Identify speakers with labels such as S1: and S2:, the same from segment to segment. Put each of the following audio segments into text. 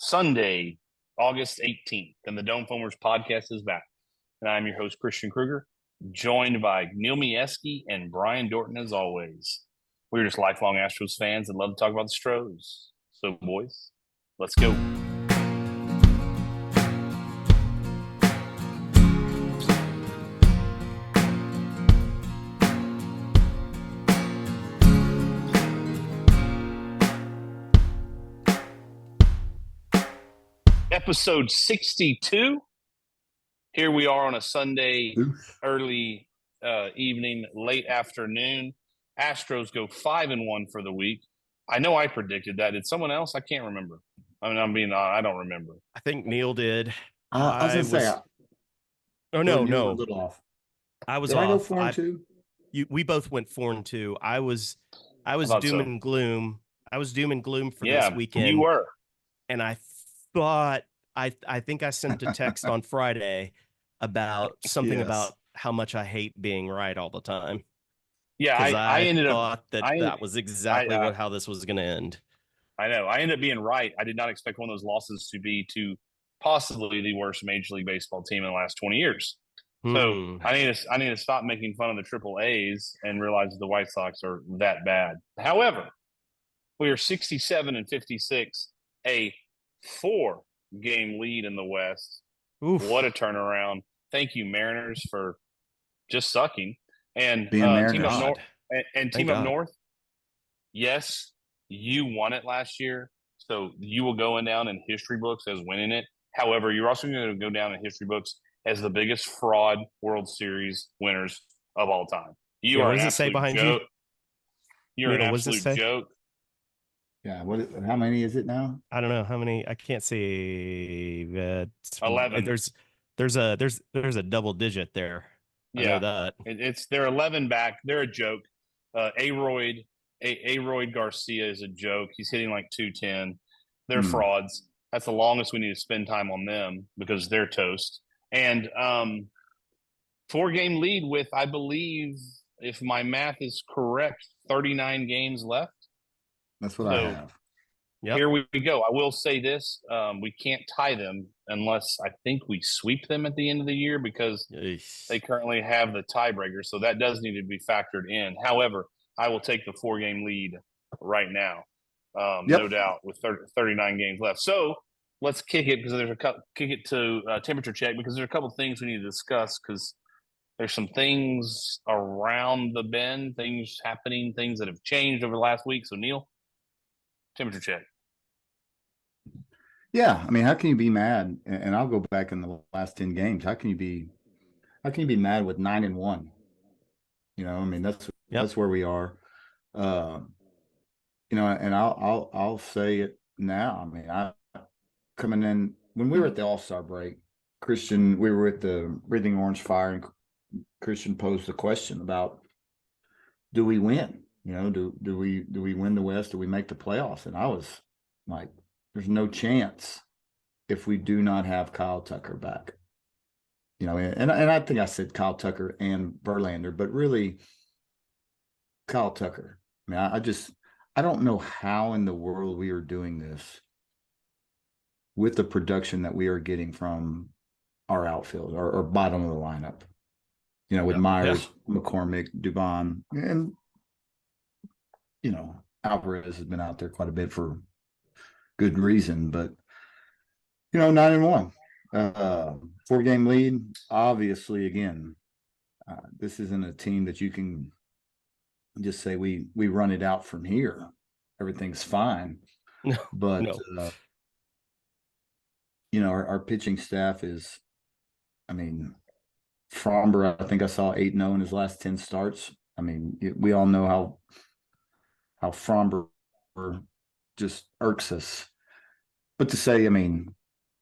S1: Sunday, August 18th, and the Dome Foamers podcast is back. And I'm your host, Christian Kruger, joined by Neil Mieski and Brian Dorton as always. We're just lifelong Astros fans and love to talk about the Stros. So, boys, let's go. Episode 62. Here we are on a Sunday, early evening, late afternoon. Astros go 5-1 for the week. I know I predicted that. Did someone else? I can't remember. I mean, I don't remember.
S2: I think Neil did.
S3: I was going to say.
S2: Oh, no.
S3: You were a little off.
S2: I was
S3: Did
S2: off.
S3: I go 4-2?
S2: We both went 4-2. I was doom and gloom. I was doom and gloom for this weekend.
S1: You were.
S2: And I thought, I think I sent a text on Friday about something about how much I hate being right all the time.
S1: Yeah, I ended
S2: up that was exactly how this was going to end.
S1: I know. I ended up being right. I did not expect one of those losses to be to possibly the worst Major League Baseball team in the last 20 years. So I need to stop making fun of the Triple A's and realize the White Sox are that bad. However, we are 67-56, a 4-game lead in the West.
S2: Oof.
S1: What a turnaround. Thank you, Mariners, for just sucking. And
S3: Team
S1: up north, yes, you won it last year, so you will go down in history books as winning it. However, you're also going to go down in history books as the biggest fraud World Series winners of all time. You are
S2: what
S1: an
S2: does it say behind
S1: joke.
S2: you?
S1: You're an absolute joke.
S3: Yeah, how many is it now?
S2: I don't know how many. I can't see.
S1: 11.
S2: There's a double digit there. I know that.
S1: They're 11 back. They're a joke. Aroyd Garcia is a joke. He's hitting like 210. They're frauds. That's the longest we need to spend time on them because they're toast. And 4-game lead with, I believe, if my math is correct, 39 games left.
S3: That's what I have.
S1: Yep. Here we go. I will say this. We can't tie them unless I think we sweep them at the end of the year because they currently have the tiebreaker. So that does need to be factored in. However, I will take the 4-game lead right now. No doubt with 39 games left. So let's kick it to temperature check because there's a couple things we need to discuss because there's some things around the bend, things happening, things that have changed over the last week. So Neil, temperature check.
S3: Yeah, I mean, how can you be mad? And I'll go back in the last 10 games. How can you be mad with 9-1? You know, I mean, that's where we are. You know, and I'll say it now. I mean, I coming in when we were at the All-Star break, Christian, we were at the Breathing Orange Fire, and Christian posed the question about, do we win? You know, do we win the West? Do we make the playoffs? And I was like, there's no chance if we do not have Kyle Tucker back. You know, and I think I said Kyle Tucker and Verlander, but really Kyle Tucker. I mean, I don't know how in the world we are doing this with the production that we are getting from our outfield or bottom of the lineup. You know, with Myers, McCormick, Dubon, and, you know, Alvarez has been out there quite a bit for good reason, but, you know, 9-1, 4-game lead. Obviously, again, this isn't a team that you can just say we run it out from here. Everything's fine. But, you know, our pitching staff is, I mean, Fromber, I think I saw 8-0 in his last 10 starts. I mean, we all know how Fromber just irks us. But to say, I mean,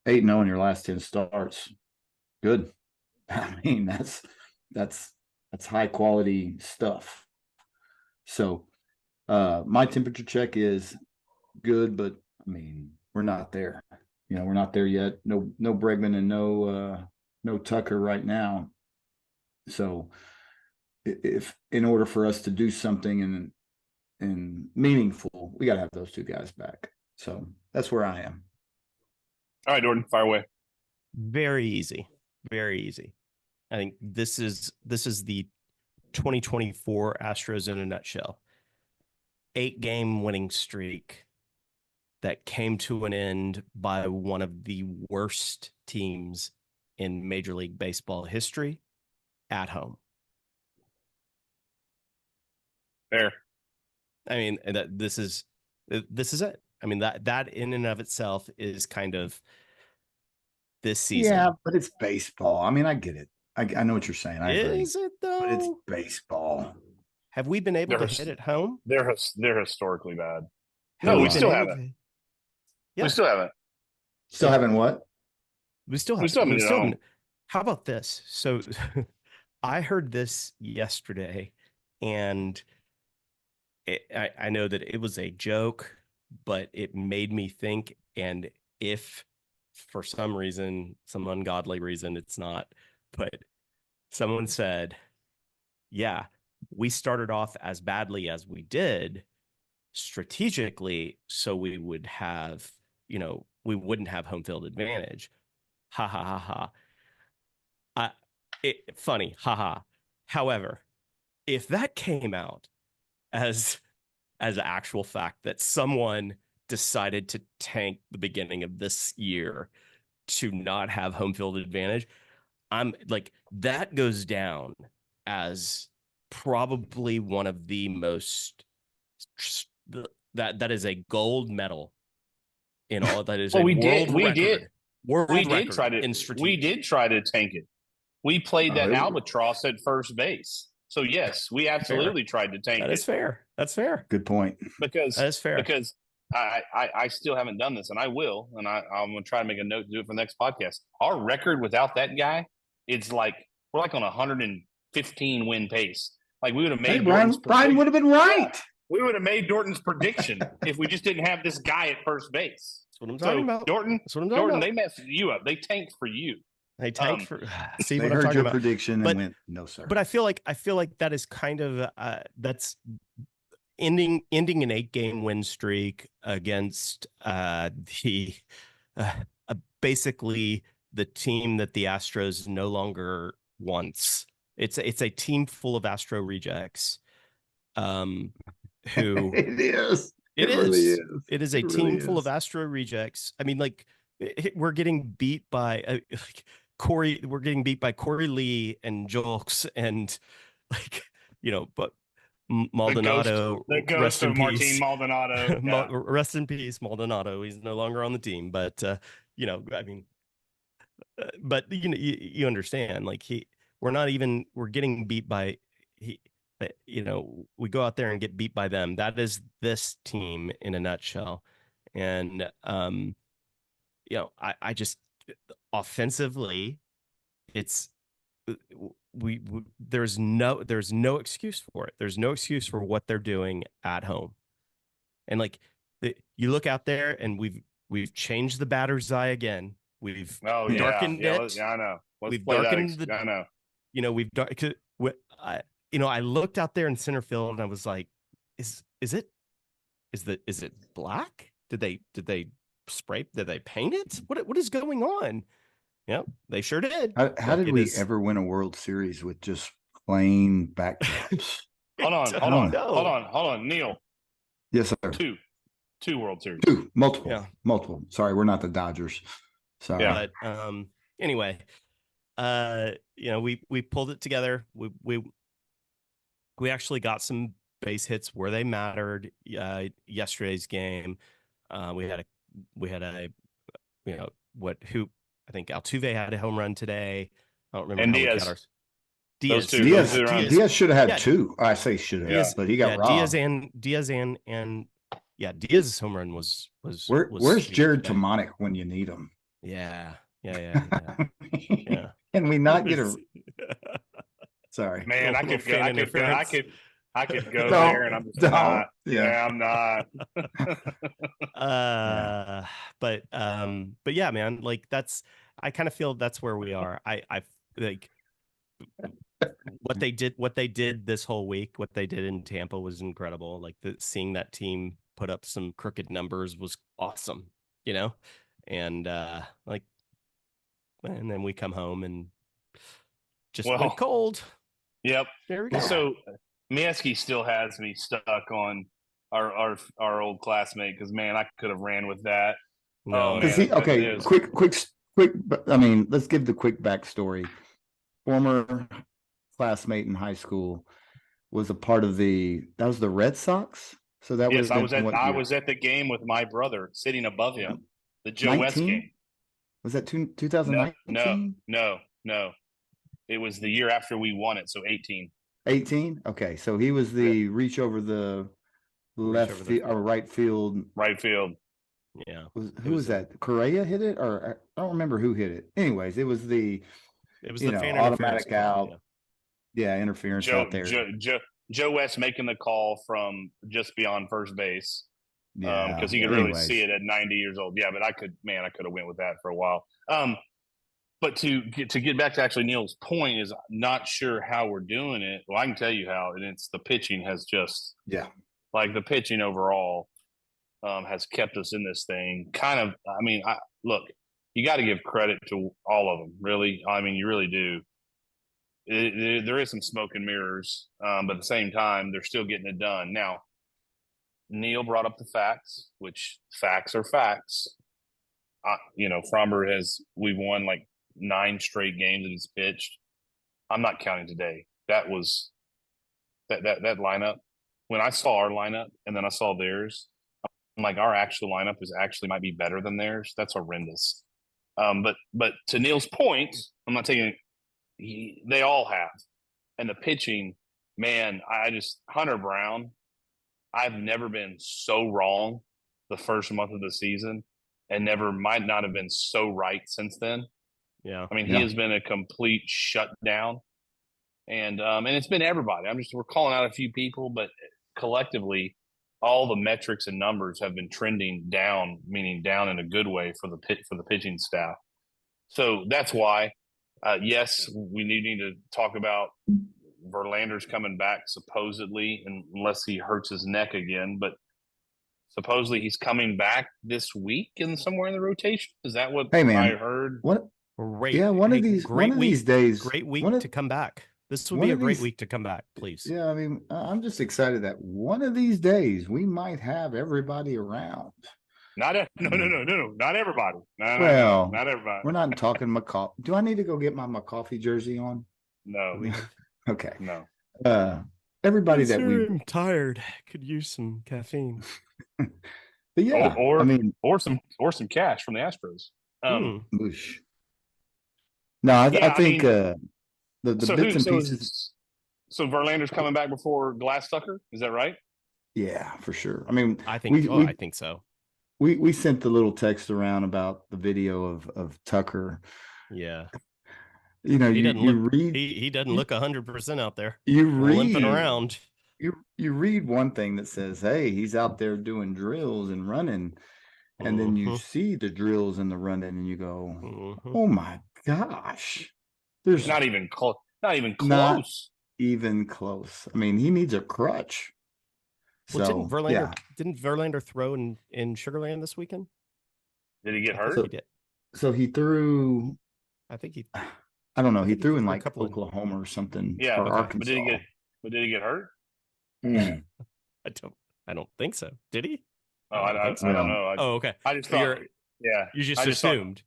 S3: 8-0 in your last 10 starts, good. I mean, that's high quality stuff. So my temperature check is good, but I mean, we're not there. You know, we're not there yet. No Bregman and no Tucker right now. So if in order for us to do something and meaningful, we got to have those two guys back. So that's where I am.
S1: All right, Jordan, fire away.
S2: Very easy. Very easy. I think this is the 2024 Astros in a nutshell. 8-game winning streak that came to an end by one of the worst teams in Major League Baseball history at home.
S1: Fair.
S2: I mean, this is it. I mean, that in and of itself is kind of this season.
S3: Yeah, but it's baseball. I mean, I get it. I know what you're saying. I agree.
S2: Is it though?
S3: But it's baseball.
S2: Have we been able to hit it home?
S1: They're historically bad.
S2: No,
S1: we still haven't.
S2: Yeah.
S1: We still haven't.
S3: Still haven't what?
S2: We still haven't. How about this? So I heard this yesterday, and I know that it was a joke, but it made me think. And if for some reason, some ungodly reason, it's not, but someone said, yeah, we started off as badly as we did strategically, so we would have, we wouldn't have home field advantage. Ha ha ha ha. Funny, haha. However, if that came out as actual fact that someone decided to tank the beginning of this year to not have home field advantage, I'm like, that goes down as probably one of the most that is a gold medal in all that is
S1: well,
S2: we did try
S1: to tank it. We played that albatross at first base. So yes, we absolutely tried to tank it.
S2: That's fair. That's fair.
S3: Good point.
S1: Because
S2: that is fair.
S1: Because I still haven't done this, and I will, and I'm gonna try to make a note to do it for the next podcast. Our record without that guy, it's like we're like on a 115 win pace. Like we would have made
S3: Brian would have been right.
S1: Yeah, we would have made Dorton's prediction if we just didn't have this guy at first base.
S2: That's what I'm talking about.
S1: Dorton, they messed you up. They tanked for you.
S2: They tanked for. See
S3: they
S2: what I'm
S3: heard
S2: talking
S3: your
S2: about.
S3: prediction and went, no, sir.
S2: But I feel like that is kind of that's ending an 8-game win streak against the basically the team that the Astros no longer wants. It's a team full of Astro rejects. Who
S3: it is.
S2: It is.
S3: Really is.
S2: It is a team full of Astro rejects. I mean, like we're getting beat by Corey. We're getting beat by Corey Lee and Jolks and but Maldonado.
S1: The ghost of Martin Maldonado.
S2: Yeah. Rest in peace, Maldonado. He's no longer on the team, but I mean, but you understand, like we're getting beat by we go out there and get beat by them. That is this team in a nutshell. And I just offensively, it's there's no excuse for it. There's no excuse for what they're doing at home. And like you look out there and we've changed the batter's eye again. We've darkened it.
S1: Yeah, I know.
S2: We've darkened I know. We've darkened. I looked out there in center field and I was like, is it black? Did they spray? Did they paint it? What is going on? Yeah, they sure did.
S3: How did we ever win a World Series with just plain backdrops?
S1: Hold on, Neil.
S3: Yes, sir.
S1: Two World Series.
S3: Multiple. Sorry, we're not the Dodgers. Sorry.
S2: Yeah. But anyway, we pulled it together. We actually got some base hits where they mattered. Yesterday's game, we had a I think Altuve had a home run today. I don't remember.
S1: And
S2: Diaz.
S3: Diaz should have had two. I say should have, but he got robbed.
S2: Diaz's home run was
S3: where's Jared Tomonic when you need him?
S2: Yeah.
S3: Can we not get a? Sorry,
S1: man. I could go there, and I'm just not. Yeah, I'm not.
S2: But yeah, man. Like I kind of feel that's where we are. I like what they did this whole week. What they did in Tampa was incredible. Like seeing that team put up some crooked numbers was awesome. and and then we come home and just went cold.
S1: Yep.
S2: There we go.
S1: So Miesky still has me stuck on our old classmate because, man, I could have ran with that.
S2: No,
S3: man. Quick. I mean, let's give the quick backstory. Former classmate in high school was a part of that was the Red Sox. So that
S1: I was at the game with my brother sitting above him. The Joe
S3: 19?
S1: West game.
S3: Was that 2019?
S1: No. It was the year after we won it, so 18.
S3: 18? Okay, so he was the reach over the right field.
S1: Right field.
S2: Yeah.
S3: Who was that? Correa hit it, or I don't remember who hit it. Anyways, it was the
S2: fan
S3: automatic
S2: call,
S3: out. Yeah, interference out there.
S1: Joe West making the call from just beyond first base.
S3: Yeah,
S1: because he could really see it at 90 years old. Yeah, but I could have went with that for a while. But to get back to actually Neil's point is not sure how we're doing it. Well, I can tell you how, and it's the pitching has just like the pitching overall has kept us in this thing. Kind of, I mean, look, you got to give credit to all of them. Really, I mean, you really do. There is some smoke and mirrors, but at the same time, they're still getting it done. Now, Neil brought up the facts, which facts are facts. Fromber we've won like 9 straight games that he's pitched. I'm not counting today. That was that lineup. When I saw our lineup and then I saw theirs, I'm like, our actual lineup might be better than theirs. That's horrendous. But to Neil's point, I'm not taking. They all have, and the pitching, man. Hunter Brown. I've never been so wrong the first month of the season, and might not have been so right since then.
S2: Yeah,
S1: I mean, he has been a complete shutdown, and it's been everybody. We're calling out a few people, but collectively, all the metrics and numbers have been trending down, meaning down in a good way for the pitching staff. So that's why, yes, we need to talk about Verlander's coming back supposedly, unless he hurts his neck again. But supposedly he's coming back this week and somewhere in the rotation. Is that what I heard?
S3: What?
S2: Great.
S3: Yeah, one of these days.
S2: Great week to come back. This would be a great week to come back, please.
S3: Yeah, I mean, I'm just excited that one of these days we might have everybody around.
S1: No, not everybody.
S3: No,
S1: not everybody.
S3: We're not talking McCoffey. Do I need to go get my McCoffey jersey on?
S1: No.
S3: Okay.
S1: No.
S3: Everybody
S2: I'm tired. Could use some caffeine.
S3: But yeah,
S1: or some cash from the Astros.
S3: No, I think the bits and pieces.
S1: So Verlander's coming back before Glass Tucker. Is that right?
S3: Yeah, for sure. I mean,
S2: I think so.
S3: We sent the little text around about the video of Tucker.
S2: Yeah.
S3: He
S2: doesn't look 100% out there.
S3: You read
S2: limping around.
S3: You read one thing that says, "Hey, he's out there doing drills and running," and then you see the drills and the running, and you go, "Oh my gosh,
S1: there's not even close. Not even close.
S3: Not even close. I mean, he needs a crutch."
S2: Well, didn't Verlander throw in Sugarland this weekend?
S1: Did he get hurt?
S2: He did.
S3: So he threw.
S2: I think he.
S3: I don't know. He threw in like Oklahoma or something.
S1: Yeah,
S3: or Arkansas.
S1: But did he get hurt?
S2: I don't think so. Did he?
S1: Oh, I don't know.
S2: Okay.
S1: I just thought. You
S2: just assumed.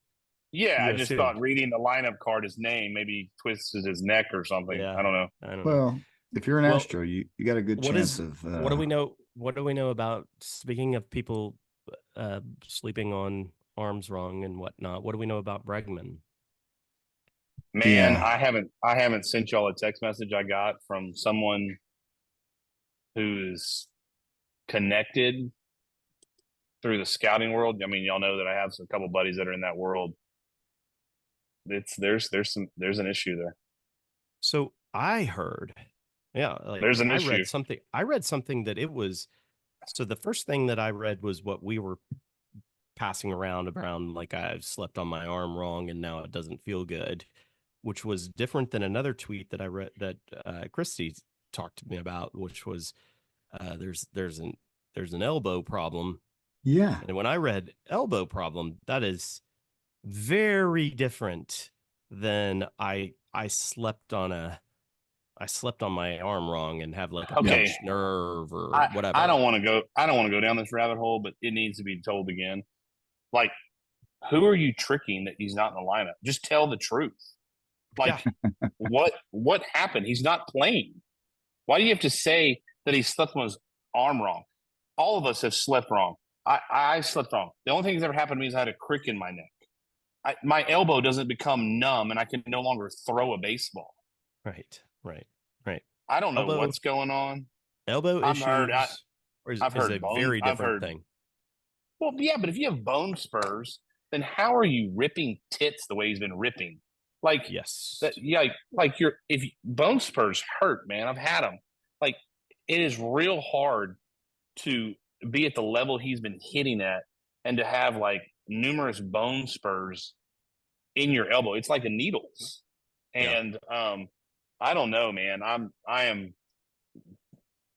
S1: I just thought reading the lineup card, his name, maybe he twisted his neck or something. Yeah. I don't know.
S3: Well, if you're an Astro, you got a good chance of.
S2: What do we know? What do we know about? Speaking of people sleeping on arms wrong and whatnot, what do we know about Bregman?
S1: Man, yeah. I haven't sent y'all a text message I got from someone who's connected through the scouting world. I mean, y'all know that I have a couple buddies that are in that world. There's an issue there.
S2: So I heard,
S1: there's an issue.
S2: I read something that it was. So the first thing that I read was what we were passing around, like I've slept on my arm wrong and now it doesn't feel good, which was different than another tweet that I read that Christy talked to me about, which was there's an elbow problem.
S3: Yeah.
S2: And when I read elbow problem, that is very different than I slept on my arm wrong and have like a pinched nerve or whatever.
S1: I don't want to go down this rabbit hole, but it needs to be told again. Like, who are you tricking that he's not in the lineup? Just tell the truth. Like, what happened? He's not playing. Why do you have to say that he slept on his arm wrong? All of us have slept wrong. I slept wrong. The only thing that's ever happened to me is I had a crick in my neck. My elbow doesn't become numb and I can no longer throw a baseball.
S2: Right.
S1: I don't know what's going on.
S2: Elbow issues
S1: I've heard
S2: a very different thing.
S1: Well, yeah, but if you have bone spurs, then how are you ripping tits the way he's been ripping? Like,
S2: yes,
S1: if bone spurs hurt, man. I've had them. Like, it is real hard to be at the level he's been hitting at and to have like numerous bone spurs in your elbow. It's like a needles. And I don't know, man. I am,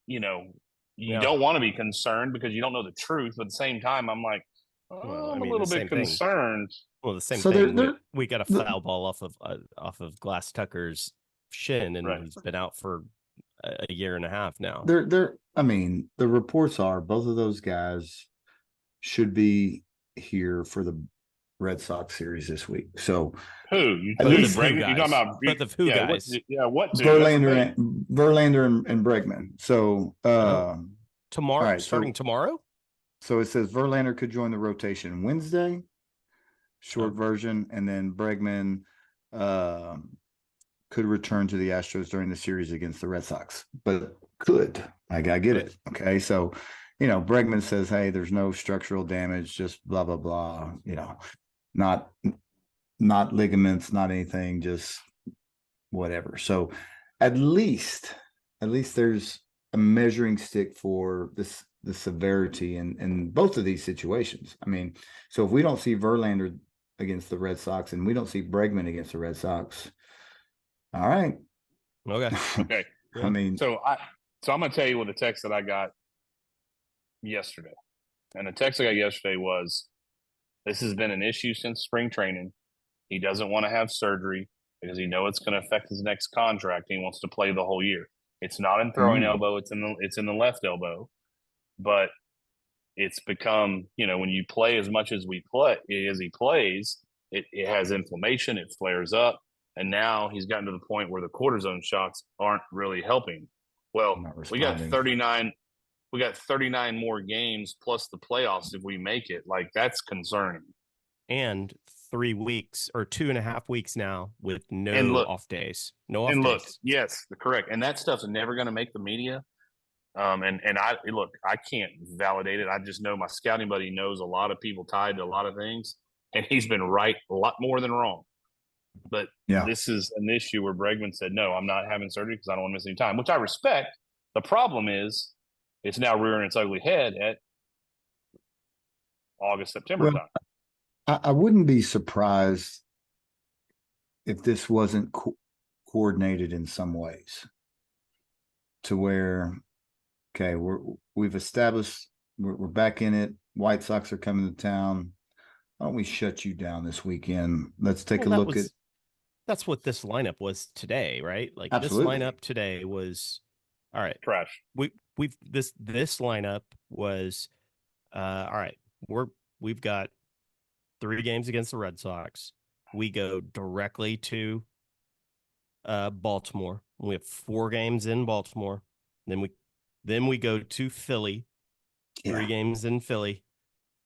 S1: you don't want to be concerned because you don't know the truth. But at the same time, I'm like, I'm a little bit concerned.
S2: Well, the same thing. We got a foul ball off of Glass Tucker's shin, and he's been out for a year and a half now.
S3: I mean, the reports are both of those guys should be here for the Red Sox series this week. So
S1: who you talking about?
S2: The who guys?
S1: What
S3: Verlander and Bregman. So
S2: tomorrow, right, starting tomorrow.
S3: So it says Verlander could join the rotation Wednesday, short version, and then Bregman could return to the Astros during the series against the Red Sox. But could. I get it. Okay. So, Bregman says, hey, there's no structural damage, just blah, blah, blah, not ligaments, not anything, just whatever. So at least there's a measuring stick for the severity in both of these situations. I mean, so if we don't see Verlander against the Red Sox and we don't see Bregman against the Red Sox, all right.
S1: Okay.
S3: I mean,
S1: so I'm going to tell you what the text that I got yesterday. And the text I got yesterday was, this has been an issue since spring training. He doesn't want to have surgery because he knows it's going to affect his next contract. He wants to play the whole year. It's not in throwing elbow. It's in the left elbow. But it's become, when you play as much as he plays, it has inflammation. It flares up. And now he's gotten to the point where the cortisone shots aren't really helping. Well, we got 39 more games plus the playoffs if we make it. Like, that's concerning.
S2: And 3 weeks or 2.5 weeks now with no off days. No off days.
S1: Yes, correct. And that stuff's never going to make the media. I can't validate it. I just know my scouting buddy knows a lot of people tied to a lot of things, and he's been right a lot more than wrong. But this is an issue where Bregman said, no, I'm not having surgery because I don't want to miss any time, which I respect. The problem is it's now rearing its ugly head at August, September time.
S3: I wouldn't be surprised if this wasn't coordinated in some ways to where, okay, we've established we're back in it. White Sox are coming to town. Why don't we shut you down this weekend? Let's take a look at.
S2: That's what this lineup was today, right? Like,
S3: absolutely.
S2: This lineup today was all right.
S1: Trash.
S2: This lineup was all right. We've got 3 games against the Red Sox. We go directly to Baltimore. We have 4 games in Baltimore. Then we go to Philly. 3 games in Philly.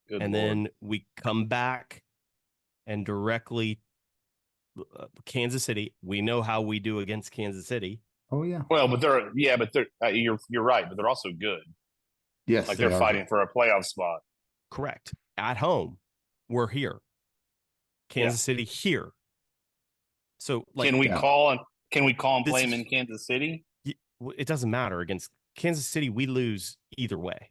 S1: Good
S2: and
S1: Lord.
S2: Then we come back and directly Kansas City. We know how we do against Kansas City.
S3: Oh yeah.
S1: Well, but they're you're right, but they're also good.
S3: Yes,
S1: like they're fighting for a playoff spot.
S2: Correct. At home, we're here. Kansas City here. So, like,
S1: can we call and play them in Kansas City?
S2: It doesn't matter. Against Kansas City, we lose either way.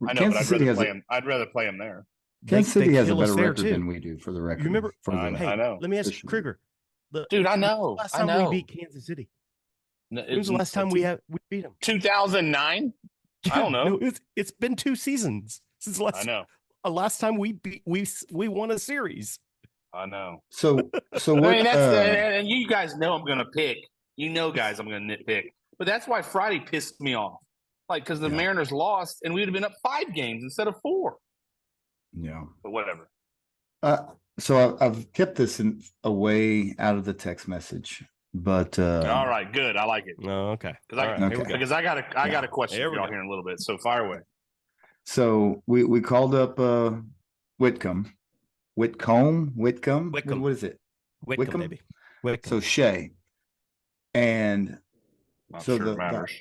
S1: I know,
S3: Kansas
S1: but I'd rather play them there.
S3: Kansas City has a better record than we do, for the record.
S2: You remember?
S1: I know.
S2: Let me ask you, Krieger.
S1: Dude, I know.
S2: Last time we beat Kansas City. When was the last time we beat them?
S1: 2009. I don't know.
S2: No, it's been 2 seasons since last.
S1: I know.
S2: last time we won a series.
S1: I know.
S3: So what?
S1: I mean, and you guys know I'm going to pick. You know, guys, I'm going to nitpick. But that's why Friday pissed me off. Like, because the Mariners lost, and we would have been up 5 games instead of 4.
S3: Yeah.
S1: But whatever.
S3: So I've kept this away out of the text message, but
S1: all right, good. I like it.
S2: Oh, okay.
S1: Because I got a question for y'all here in a little bit. So fire away.
S3: So we called up Whitcomb. What is it?
S2: Whitcomb, baby. Whitcomb.
S3: So Shea, and
S1: Not
S3: so
S1: sure it matters.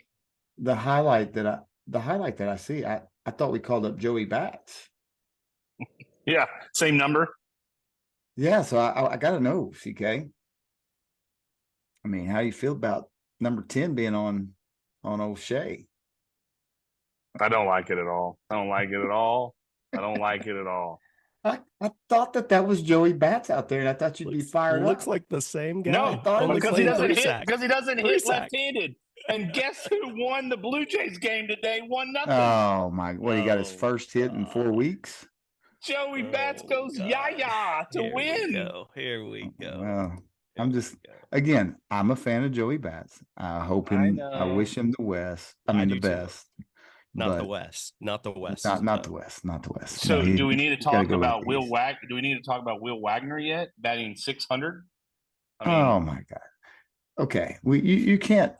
S3: the highlight that I see, I thought we called up Joey Bats.
S1: Yeah, same number.
S3: Yeah, so I got to know, CK. I mean, how you feel about number 10 being on O'Shea?
S1: I don't like it at all. I don't like it at all.
S3: I thought that was Joey Bats out there, and I thought you'd be fired up.
S2: Looks like the same guy.
S1: No, because he doesn't hit left-handed. And guess who won the Blue Jays game today? 1-0.
S3: Oh my! What, he got his first hit in 4 weeks?
S1: Joey Bats goes to win.
S2: Here we go.
S3: Well, again, I'm a fan of Joey Bats. I wish him the best. the best.
S2: Not the West. Not the West.
S3: Not the West. Not the West.
S1: So, do we need to talk about Will Wagner? Do we need to talk about Will Wagner yet? Batting 600.
S3: Oh my God. Okay, you can't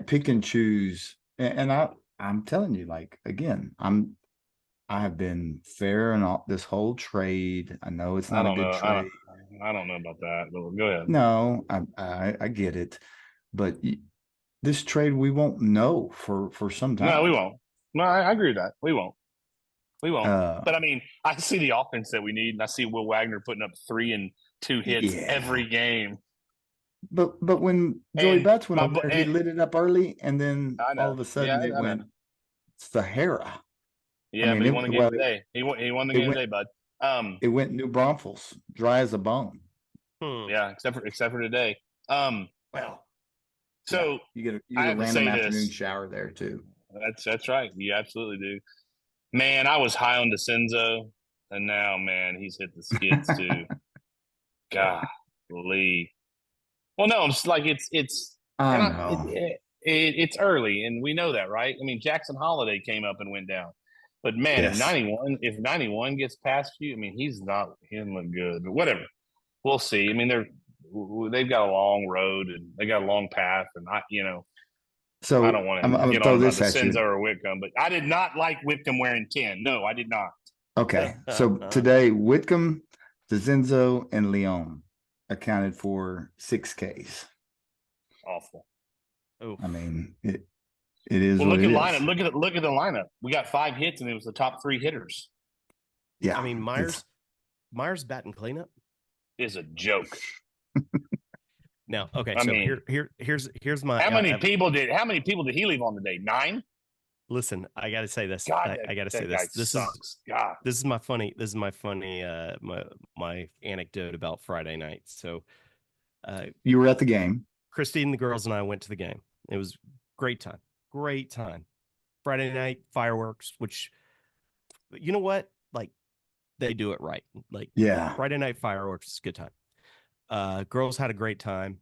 S3: pick and choose. And I'm telling you, like, again, I have been fair in this whole trade. I know it's not a good trade.
S1: I don't know about that, but go ahead.
S3: No, I get it, but this trade we won't know for some time.
S1: No, we won't. No, I agree with that. We won't. But I mean, I see the offense that we need, and I see Will Wagner putting up 3 and 2 hits every game.
S3: But when Joey Bats went up there, he lit it up early, and then all of a sudden it went Sahara.
S1: Yeah, but he won the game today. He won the game today, bud.
S3: It went New Braunfels, dry as a bone.
S1: Yeah, except for today.
S3: Well, so you get a random afternoon shower there too.
S1: That's right. You absolutely do. Man, I was high on DeCenzo, and now, man, he's hit the skids too. Golly. Well, no, it's like it's early, and we know that, right? I mean, Jackson Holiday came up and went down, but man, if 91 gets past you, I mean, he doesn't look good. But whatever, we'll see. I mean, they've got a long road and they got a long path, and
S3: So
S1: I don't want to get
S3: on
S1: about DeCenzo or Whitcomb, but I did not like Whitcomb wearing 10. No, I did not.
S3: Okay, so today Whitcomb, DeCenzo, and Leon accounted for 6 Ks.
S1: Awful.
S3: I mean, it is.
S1: Well,
S3: look
S1: at lineup. Look at the lineup. We got 5 hits, and it was the top 3 hitters.
S2: Yeah, I mean, Myers batting cleanup
S1: is a joke.
S2: Now, okay, here's my.
S1: How many people did he leave on today? 9.
S2: Listen, I got to say this.
S1: God,
S2: I got to say this. This is my funny. My anecdote about Friday night. So,
S3: you were at the game.
S2: Christine, the girls, and I went to the game. It was great time. Friday night fireworks, which, you know what? Like, they do it right. Like, Friday night fireworks is a good time. Girls had a great time.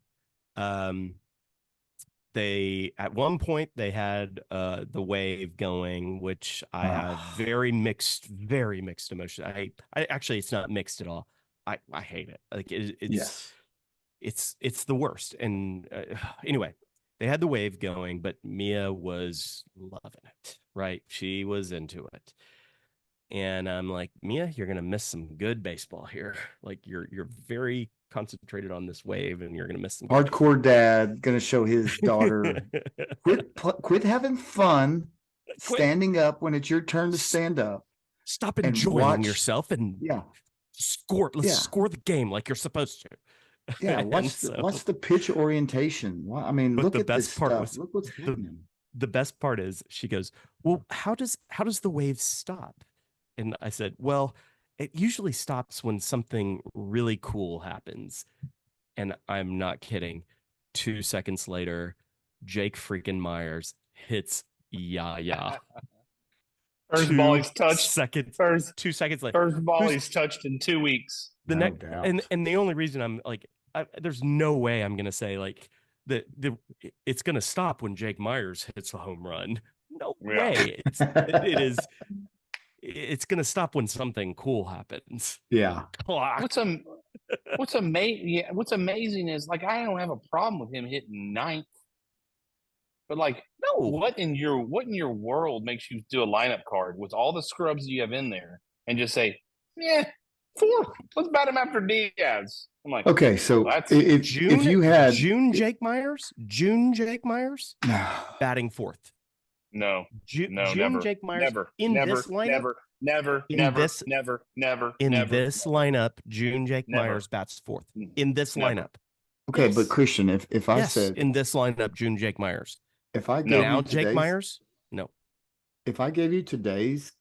S2: They at one point they had the wave going, which I have very mixed emotions. I actually, it's not mixed at all. I hate it. Like it's the worst. And anyway, they had the wave going, but Mia was loving it. Right, she was into it. And I'm like, Mia, you're gonna miss some good baseball here. Like you're very concentrated on this wave, and you're gonna miss some
S3: hardcore dad gonna show his daughter quit having fun, standing up when it's your turn to stand up.
S2: Stop enjoying yourself and score. Let's score the game like you're supposed to.
S3: Yeah, watch the pitch orientation. I mean, look at this stuff. Look what's happening.
S2: The best part is she goes, well, how does the wave stop? And I said, well, it usually stops when something really cool happens. And I'm not kidding. 2 seconds later, Jake freaking Myers hits Yaya.
S1: First ball he's touched.
S2: Seconds. 2 seconds later.
S1: First ball he's touched in 2 weeks.
S2: No doubt. And the only reason I'm like, there's no way I'm gonna say like it's gonna stop when Jake Myers hits a home run. No way. It's gonna stop when something cool happens.
S3: Yeah.
S1: What's amazing is like I don't have a problem with him hitting ninth. But like, no, what in your world makes you do a lineup card with all the scrubs you have in there and just say, yeah, 4th. Let's bat him after Diaz. I'm like,
S3: okay, so if you had
S2: June Jake Myers, batting 4th.
S1: No,
S2: June
S1: never.
S2: Jake Myers
S1: never,
S2: in
S1: never,
S2: this lineup.
S1: Never.
S2: In this lineup, June Jake Myers bats 4th. In this lineup.
S3: Okay, but Christian, if I said
S2: in this lineup, June Jake Myers.
S3: If I gave you
S2: Jake Myers, no.
S3: If I gave you today's,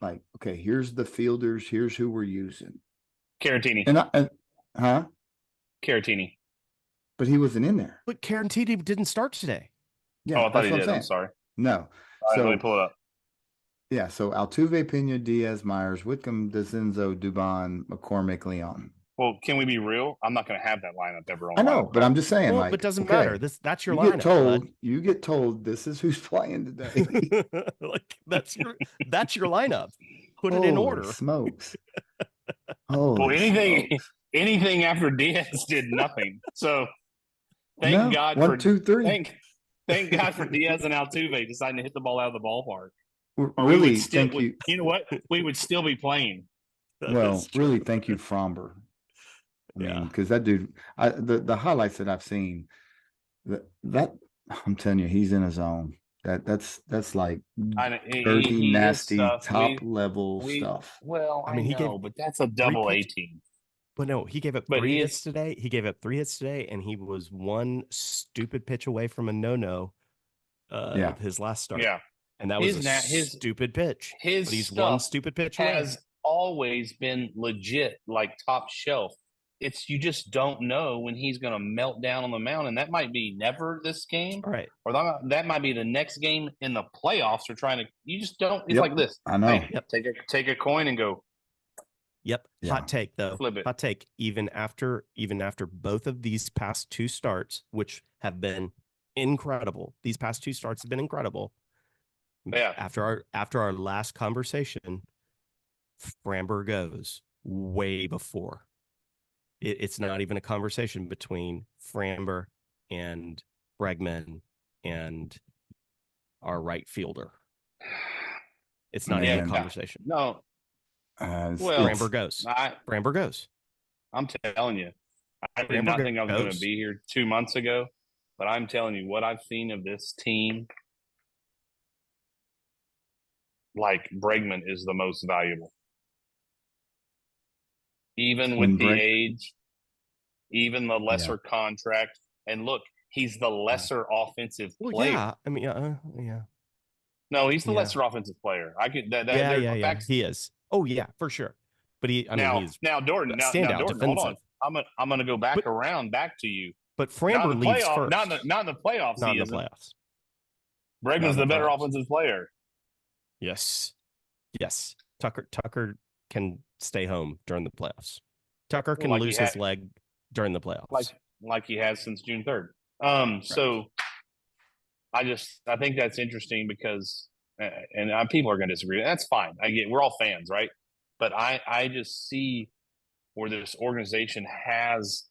S3: like, okay, here's the fielders, here's who we're using.
S1: Caratini. Caratini.
S3: But he wasn't in there.
S2: But Caratini didn't start today.
S3: Yeah,
S1: I thought he did. I'm sorry.
S3: No.
S1: All right, let me pull it up.
S3: Yeah, so Altuve, Pena, Diaz, Myers, Whitcomb, DeCenzo, Dubon, McCormick, Leon.
S1: Well, can we be real? I'm not going to have that lineup ever on.
S3: I know, but I'm just saying,
S2: but it doesn't matter. That's your lineup.
S3: You get told this is who's playing today.
S2: Like that's your lineup. Put it in order.
S3: Smokes.
S1: Anything after Diaz did nothing. So thank God
S3: 1, 2, 3.
S1: Thank God for Diaz and Altuve deciding to hit the ball out of the ballpark.
S3: Really, thank you.
S1: You know what? We would still be playing.
S3: Well, really, thank you, Fromber. I mean, because that dude, the highlights that I've seen, that I'm telling you, he's in his own. That's like dirty, nasty, top level stuff.
S1: Well, I mean, but that's a double A team.
S2: But no, he gave up 3 hits today. He gave up 3 hits today, and he was one stupid pitch away from a no-no. His last start.
S1: Yeah,
S2: and that was his stupid pitch.
S1: But
S2: he's one stupid pitch
S1: has always been legit, like top shelf. You just don't know when he's going to melt down on the mound, and that might be never this game,
S2: right?
S1: Or that might be the next game in the playoffs. Or you just don't. It's like this.
S3: I know.
S1: Hey, take a coin and go.
S2: Yep. Yeah. Hot take though.
S1: Flip it.
S2: Hot take. Even after both of these past 2 starts, which have been incredible. These past 2 starts have been incredible.
S1: Yeah.
S2: After our last conversation, Framber goes way before. It's not even a conversation between Framber and Bregman and our right fielder. It's not even a conversation.
S1: No.
S2: Framber goes. Framber goes.
S1: I'm telling you, I did not think I was going to be here 2 months ago, but I'm telling you what I've seen of this team. Like Bregman is the most valuable. Even with the age, even the lesser contract. And look, he's the lesser offensive player.
S2: Yeah, I mean, yeah.
S1: No, he's the lesser offensive player. I could
S2: He is. Oh yeah, for sure. But he's
S1: Jordan. Hold on. I'm gonna go back to you.
S2: But Framber leads first.
S1: Not in the playoffs.
S2: Not in the playoffs.
S1: Bregman's the better offensive player.
S2: Yes. Tucker can stay home during the playoffs. Tucker can lose his leg during the playoffs,
S1: like he has since June 3rd. So I think that's interesting because, and people are going to disagree. That's fine. We're all fans, right? But I just see where this organization has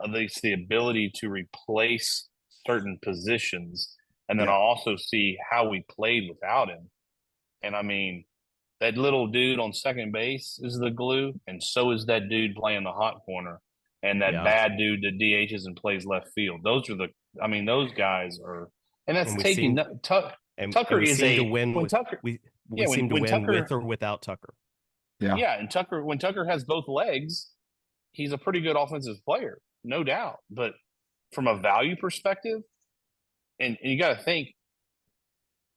S1: at least the ability to replace certain positions, and then I also see how we played without him. And I mean, that little dude on second base is the glue, and so is that dude playing the hot corner, and that bad dude that DHs and plays left field. Those guys are, and that's taking Tucker is a win. We seem to win with or without Tucker. Yeah, and when Tucker has both legs, he's a pretty good offensive player, no doubt. But from a value perspective, and you got to think,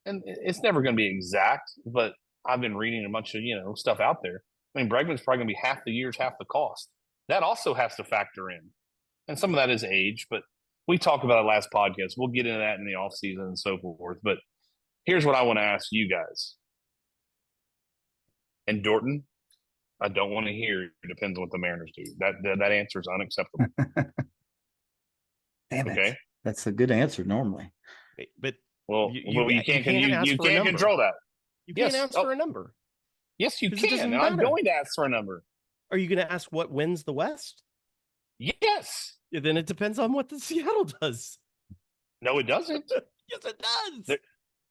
S1: and it's never going to be exact, but I've been reading a bunch of stuff out there. I mean, Bregman's probably going to be half the years, half the cost. That also has to factor in, and some of that is age. But we talked about it last podcast. We'll get into that in the offseason and so forth. But here's what I want to ask you guys: and Dorton, I don't want to hear. It depends on what the Mariners do. That answer is unacceptable.
S3: Damn it.
S1: Okay.
S3: That's a good answer normally.
S2: But
S1: you can't control that.
S2: You can't ask for a number.
S1: Yes, you can. And I'm going to ask for a number.
S2: Are you going to ask what wins the West?
S1: Yes.
S2: Yeah, then it depends on what the Seattle does.
S1: No, it doesn't.
S2: Yes, it does.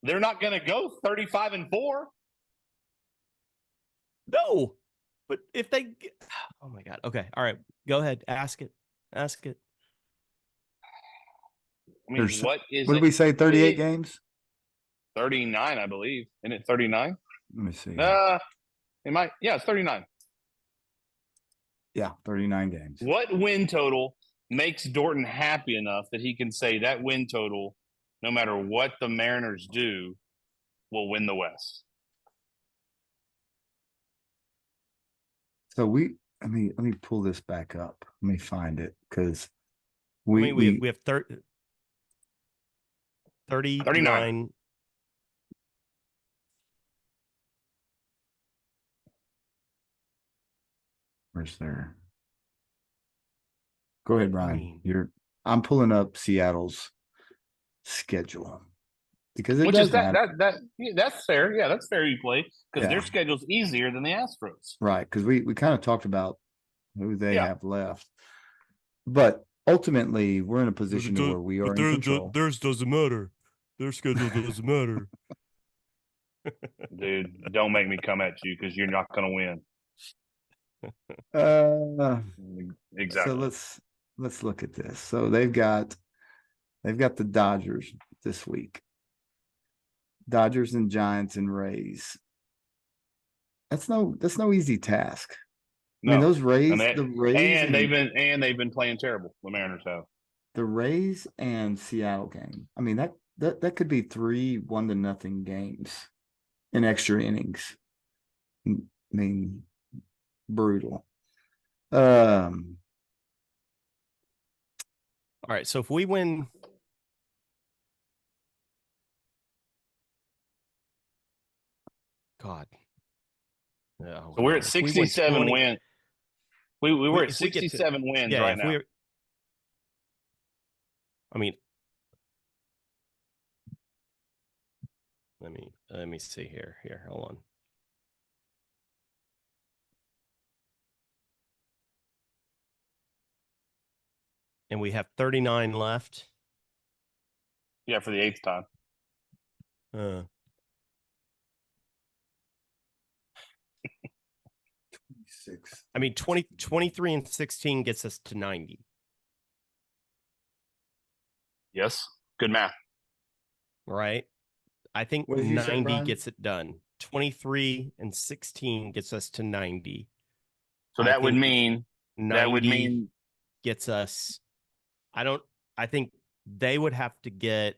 S1: They're not going to go 35-4.
S2: No. But if they, oh my God. Okay. All right. Go ahead. Ask it.
S1: I mean, what
S3: did we say? 38 games?
S1: 39, I believe. Isn't it 39?
S3: Let me see.
S1: It's 39.
S3: Yeah, 39 games.
S1: What win total makes Dorton happy enough that he can say that win total, no matter what the Mariners do, will win the West?
S3: So let me pull this back up. Let me find it because
S2: we have 39.
S3: Where's there? Go ahead, Ryan. I'm pulling up Seattle's schedule because that's
S1: fair. Yeah, that's fair. You play because their schedule's easier than the Astros,
S3: right? Because we kind of talked about who they have left, but ultimately we're in a position where we are in control.
S2: Theirs doesn't matter. Their schedule doesn't matter.
S1: Dude, don't make me come at you because you're not going to win.
S3: So
S1: Exactly.
S3: let's look at this. So they've got the Dodgers this week. Dodgers and Giants and Rays. That's no easy task. No. I mean, those Rays,
S1: they've been playing terrible. The Mariners have.
S3: The Rays and Seattle game. I mean, that could be 3 1-0 games in extra innings. I mean, brutal.
S2: All right, so if we win, God,
S1: so we're at 67 wins. We were at 67 wins right now.
S2: I mean, let me see here. Hold on. And we have 39 left.
S1: Yeah, for the 8th time.
S3: 26.
S2: I mean, 23 and 16 gets us to 90.
S1: Yes. Good math.
S2: Right. I think 90 gets it done. 23 and 16 gets us to 90.
S1: So that would mean
S2: gets us. I think they would have to
S1: go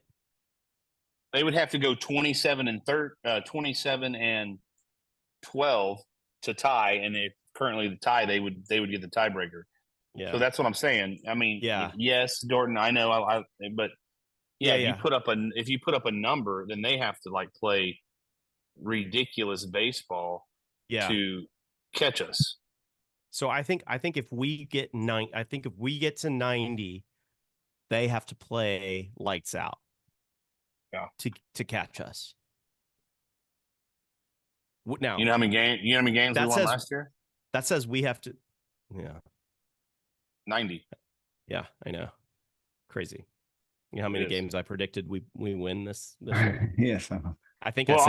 S1: 27 and 12 to tie, and if currently the tie, they would get the tiebreaker. Yeah. So that's what I'm saying. I mean, yes, Dorton, I know, but if you put up a number, then they have to like play ridiculous baseball to catch us.
S2: So I think if we get to 90, they have to play lights out.
S1: Yeah.
S2: To catch us. Now,
S1: you know how many games we won last year?
S2: That says we have to. Yeah.
S1: 90.
S2: Yeah, I know. Crazy. You know how many games I predicted we win this year?
S3: Yes.
S2: I think I said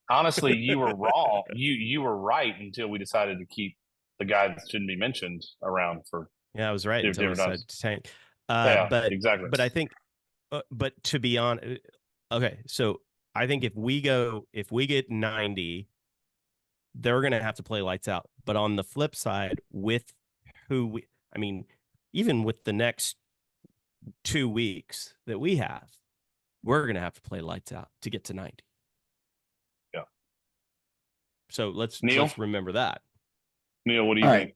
S1: honestly, you were wrong. You were right until we decided to keep the guy that shouldn't be mentioned around for.
S2: Yeah, I was right until we decided to tank.
S1: Exactly.
S2: But I think, but to be honest, okay, so I think if we get 90, they're going to have to play lights out. But on the flip side, even with the next 2 weeks that we have, we're going to have to play lights out to get to 90.
S1: Yeah.
S2: So let's remember that.
S1: Neil, what do you think?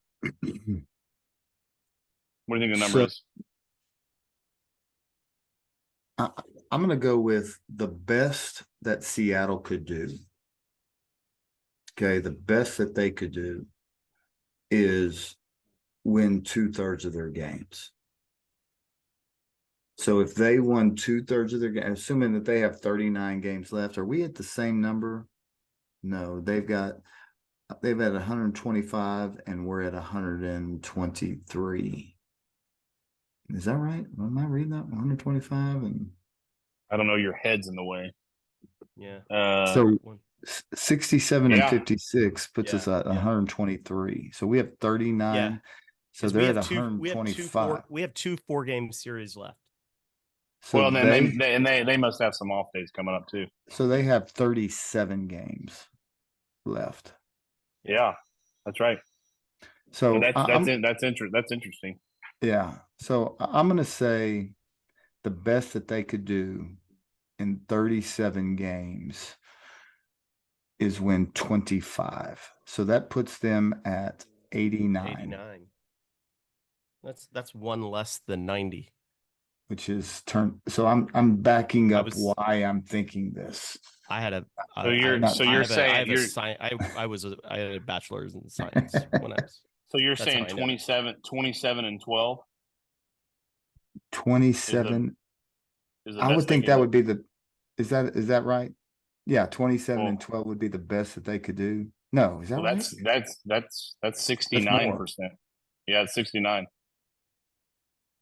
S1: What do you think the number is?
S3: I'm going to go with the best that Seattle could do. Okay, the best that they could do is win 2/3 of their games. So if they won 2/3 of their games, assuming that they have 39 games left, are we at the same number? No, they've had 125 and we're at 123. Is that right? Am I reading that? 125 and
S1: I don't know. Your head's in the way.
S2: Yeah.
S3: So 67 and 56 puts us at 123. So we have 39.
S2: Yeah.
S3: So they're at 125.
S2: We have two 4-game series left.
S3: So
S1: well, then they must have some off days coming up too.
S3: So they have 37 games left.
S1: Yeah, that's right.
S3: So
S1: that's interesting.
S3: Yeah. So I'm going to say the best that they could do in 37 games is win 25. So that puts them at 89.
S2: That's one less than 90.
S3: Which is So I'm backing up why I'm thinking this.
S2: I had a bachelor's in science when I was.
S1: So you're saying 27 and 12?
S3: 27. I would think that would be is that right? Yeah, 27 and 12 would be the best that they could do. No, is that right?
S1: That's 69%. Yeah, it's 69.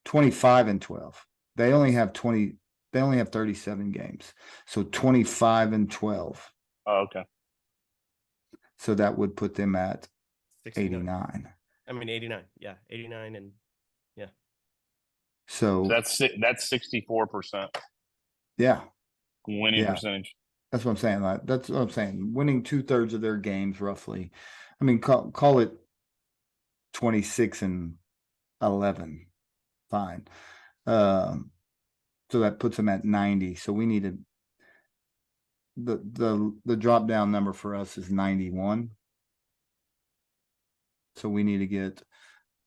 S3: 25 and 12. They only have 37 games. So 25 and 12.
S1: Oh, okay.
S3: So that would put them at
S2: 89. 89. Yeah, 89 and yeah.
S3: So
S1: that's 64%.
S3: Yeah.
S1: Winning percentage.
S3: That's what I'm saying. That's what I'm saying. Winning 2/3 of their games roughly. I mean, call it 26 and 11. Fine. So that puts them at 90. So we needed the drop down number for us is 91. So we need to get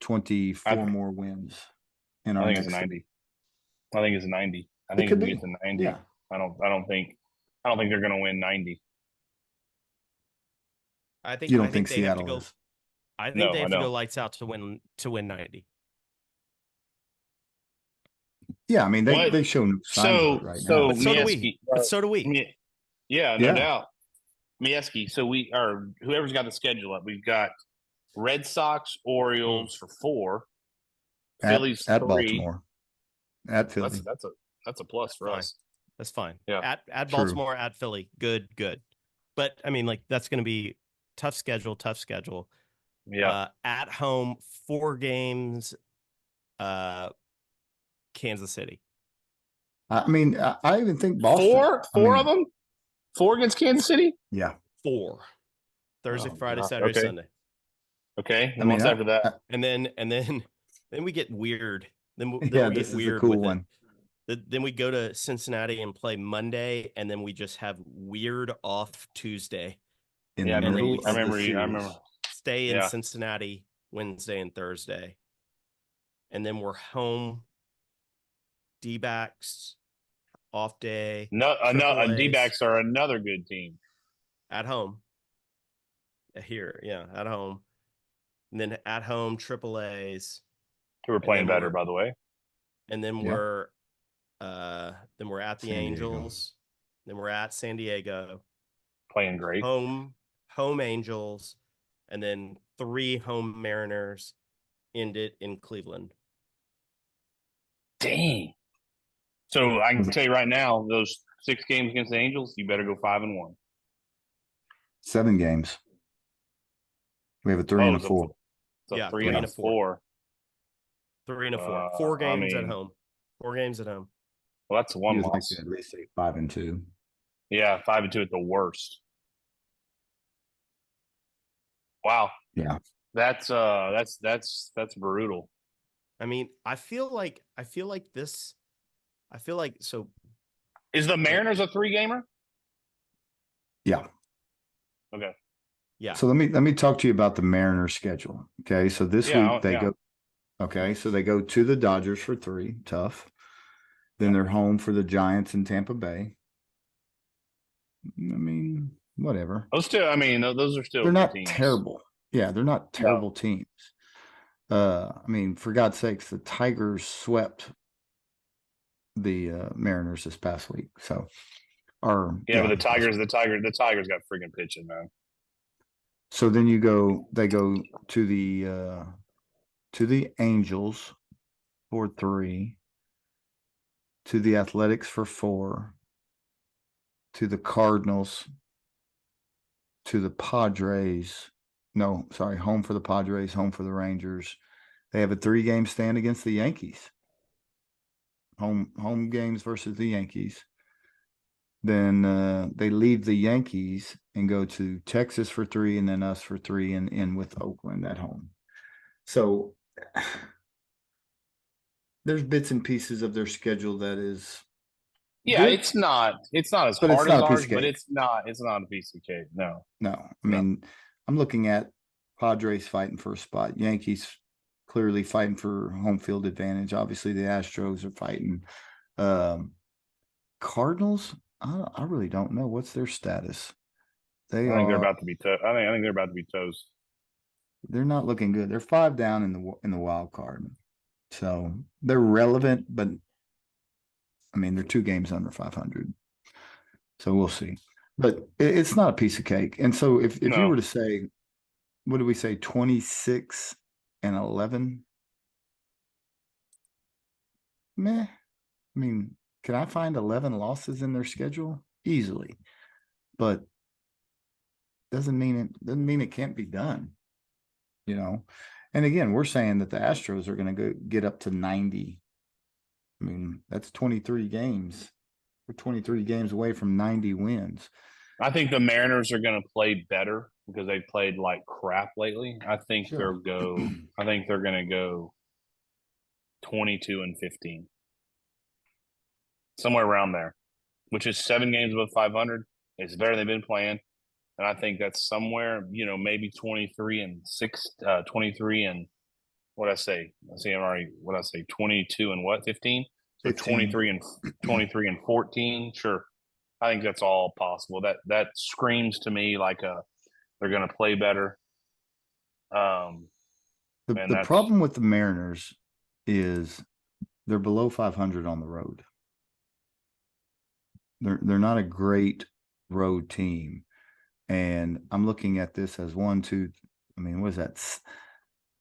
S3: 24 more wins.
S1: I think it's 90. I think it's 90. I think we can get to 90.
S3: Yeah.
S1: I don't think they're going to win 90.
S3: You don't think Seattle is?
S2: I think they have to go lights out to win 90.
S3: Yeah, I mean they show no signs of it right now.
S2: But so do we.
S1: Yeah, no doubt. Mieski. So whoever's got the schedule up, we've got Red Sox, Orioles for 4, Phillies
S3: at
S1: 3.
S3: Baltimore, at Philly.
S1: That's a plus for us.
S2: That's fine.
S1: Yeah,
S2: at Baltimore, at Philly, good. But I mean, that's going to be tough schedule.
S1: Yeah.
S2: At home, 4 games. Kansas City.
S3: I mean, I even think Boston.
S1: Four of them? 4 against Kansas City?
S3: Yeah.
S2: 4. Thursday, Friday, Saturday, Sunday.
S1: Okay. And what's after that?
S2: And then we get weird. Then we
S3: this
S2: get weird
S3: is a cool one.
S2: Then we go to Cincinnati and play Monday, and then we just have weird off Tuesday.
S3: I remember.
S2: Stay in Cincinnati Wednesday and Thursday. And then we're home. D-backs, off day.
S1: D-backs are another good team.
S2: At home. Here, at home. And then at home, AAAs.
S1: Who are playing better, by the way.
S2: And then we're at the Angels. Then we're at San Diego.
S1: Playing great.
S2: Home Angels. And then 3 home Mariners. End it in Cleveland.
S1: Dang. So I can tell you right now, those 6 games against the Angels, you better go 5-1.
S3: 7 games. We have a 3 and a 4.
S1: So 3 and a 4.
S2: 3 and a 4. 4 games at home. 4 games at home.
S1: Well, that's 1 loss.
S3: Like to at least say 5-2.
S1: Yeah, 5-2 at the worst. Wow.
S3: Yeah.
S1: That's brutal.
S2: I mean, I feel like so.
S1: Is the Mariners a 3-gamer?
S3: Yeah.
S1: Okay.
S2: Yeah.
S3: So let me talk to you about the Mariners schedule. Okay. So this week they go. Okay. So they go to the Dodgers for 3. Tough. Then they're home for the Giants in Tampa Bay. I mean, whatever.
S1: Those two, I mean, those are still
S3: They're
S1: good
S3: not
S1: teams.
S3: terrible. Yeah, they're not terrible teams. I mean, for God's sakes, the Tigers swept the Mariners this past week. So,
S1: but the Tigers got freaking pitching, man.
S3: So then they go to the Angels for 3, to the Athletics for 4, to the Cardinals, to the Padres. No, sorry, home for the Padres, home for the Rangers. They have a 3-game stand against the Yankees. Home games versus the Yankees. Then they leave the Yankees and go to Texas for 3, and then us for 3, and in with Oakland at home. So there's bits and pieces of their schedule that is.
S1: Yeah, good. It's not as hard as ours, but it's not a piece of cake. No.
S3: I mean, I'm looking at Padres fighting for a spot. Yankees clearly fighting for home field advantage. Obviously, the Astros are fighting. Cardinals, I really don't know what's their status.
S1: I think they're about to be. I think they're about to be toast.
S3: They're not looking good. They're 5 down in the wild card, so they're relevant, but I mean they're 2 games under 500. So we'll see. But it's not a piece of cake. And so if you were to say, what do we say, 26-11? Meh. I mean, can I find 11 losses in their schedule? Easily. But doesn't mean it can't be done. You know? And again, we're saying that the Astros are going to get up to 90. I mean, that's 23 games. We're 23 games away from 90 wins.
S1: I think the Mariners are going to play better because they played like crap lately. I think they're going to go 22-15. Somewhere around there, which is 7 games above 500. It's better than they've been playing. And I think that's somewhere, maybe 23-6, 23 and what I say? I see I'm already, what I say, 22 and what, 15? So 15. 23 and 14. Sure. I think that's all possible. That screams to me like they're going to play better.
S3: The problem with the Mariners is they're below 500 on the road. They're not a great road team. And I'm looking at this as 1, 2. I mean, what is that?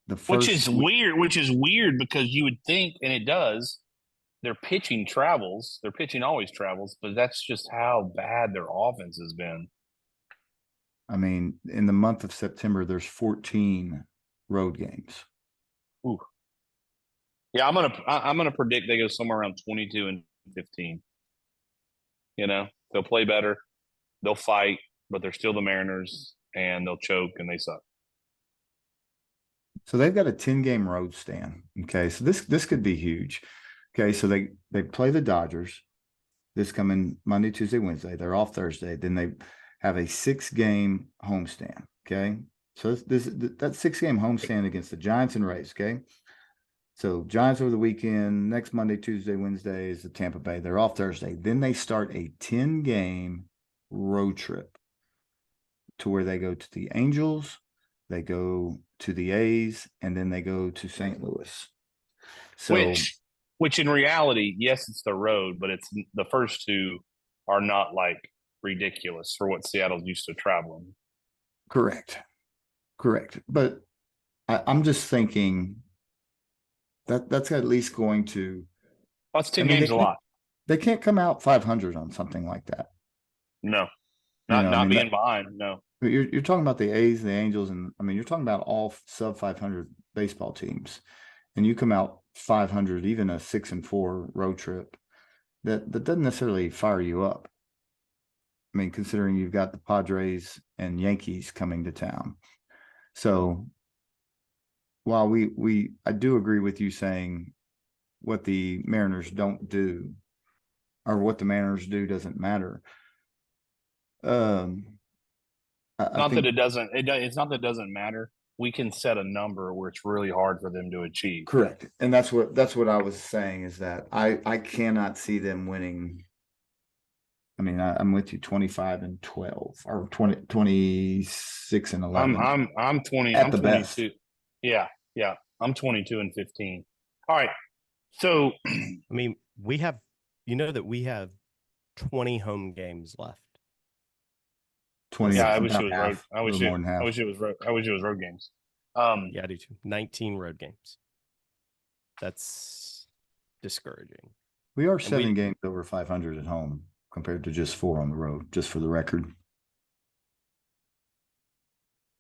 S3: The first,
S1: which is weird because you would think, and it does, their pitching travels. Their pitching always travels, but that's just how bad their offense has been.
S3: I mean, in the month of September, there's 14 road games.
S1: Ooh. Yeah, I'm gonna predict they go somewhere around 22-15. They'll play better, they'll fight, but they're still the Mariners, and they'll choke and they suck.
S3: So they've got a 10-game road stand. Okay, so this could be huge. Okay, so they play the Dodgers this coming Monday, Tuesday, Wednesday. They're off Thursday. Then they have a 6-game homestand. Okay, so that 6-game homestand against the Giants and Rays. Okay, so Giants over the weekend. Next Monday, Tuesday, Wednesday is the Tampa Bay. They're off Thursday. Then they start a 10-game road trip to where they go to the Angels, they go to the A's, and then they go to St. Louis. So,
S1: which in reality, yes, it's the road, but it's the first 2 are not like ridiculous for what Seattle's used to traveling.
S3: Correct. But I'm just thinking that's at least going to.
S1: That's 10 games a lot.
S3: They can't come out 500 on something like that.
S1: No, not being behind. No.
S3: You're talking about the A's, the Angels, and I mean you're talking about all sub 500 baseball teams, and you come out 500, even a 6-4 road trip, that doesn't necessarily fire you up. I mean, considering you've got the Padres and Yankees coming to town. So while I do agree with you saying what the Mariners don't do or what the Mariners do doesn't matter.
S1: It's not that it doesn't matter. We can set a number where it's really hard for them to achieve.
S3: Correct. And that's what I was saying is that I cannot see them winning I mean, I'm with you, 25-12 or 26-11.
S1: I'm 20.
S3: At
S1: I'm
S3: the
S1: 22.
S3: best.
S1: Yeah, yeah. I'm 22-15. All right. So
S2: I mean, we have, that we have 20 home games left.
S3: 20.
S1: Yeah, I wish it was
S3: half,
S1: road. I
S3: a
S1: wish
S3: little
S1: it.
S3: more than half.
S1: I wish it was road. I wish it was road games.
S2: Yeah, I do too. 19 road games. That's discouraging.
S3: We are 7 games over 500 at home compared to just 4 on the road, just for the record.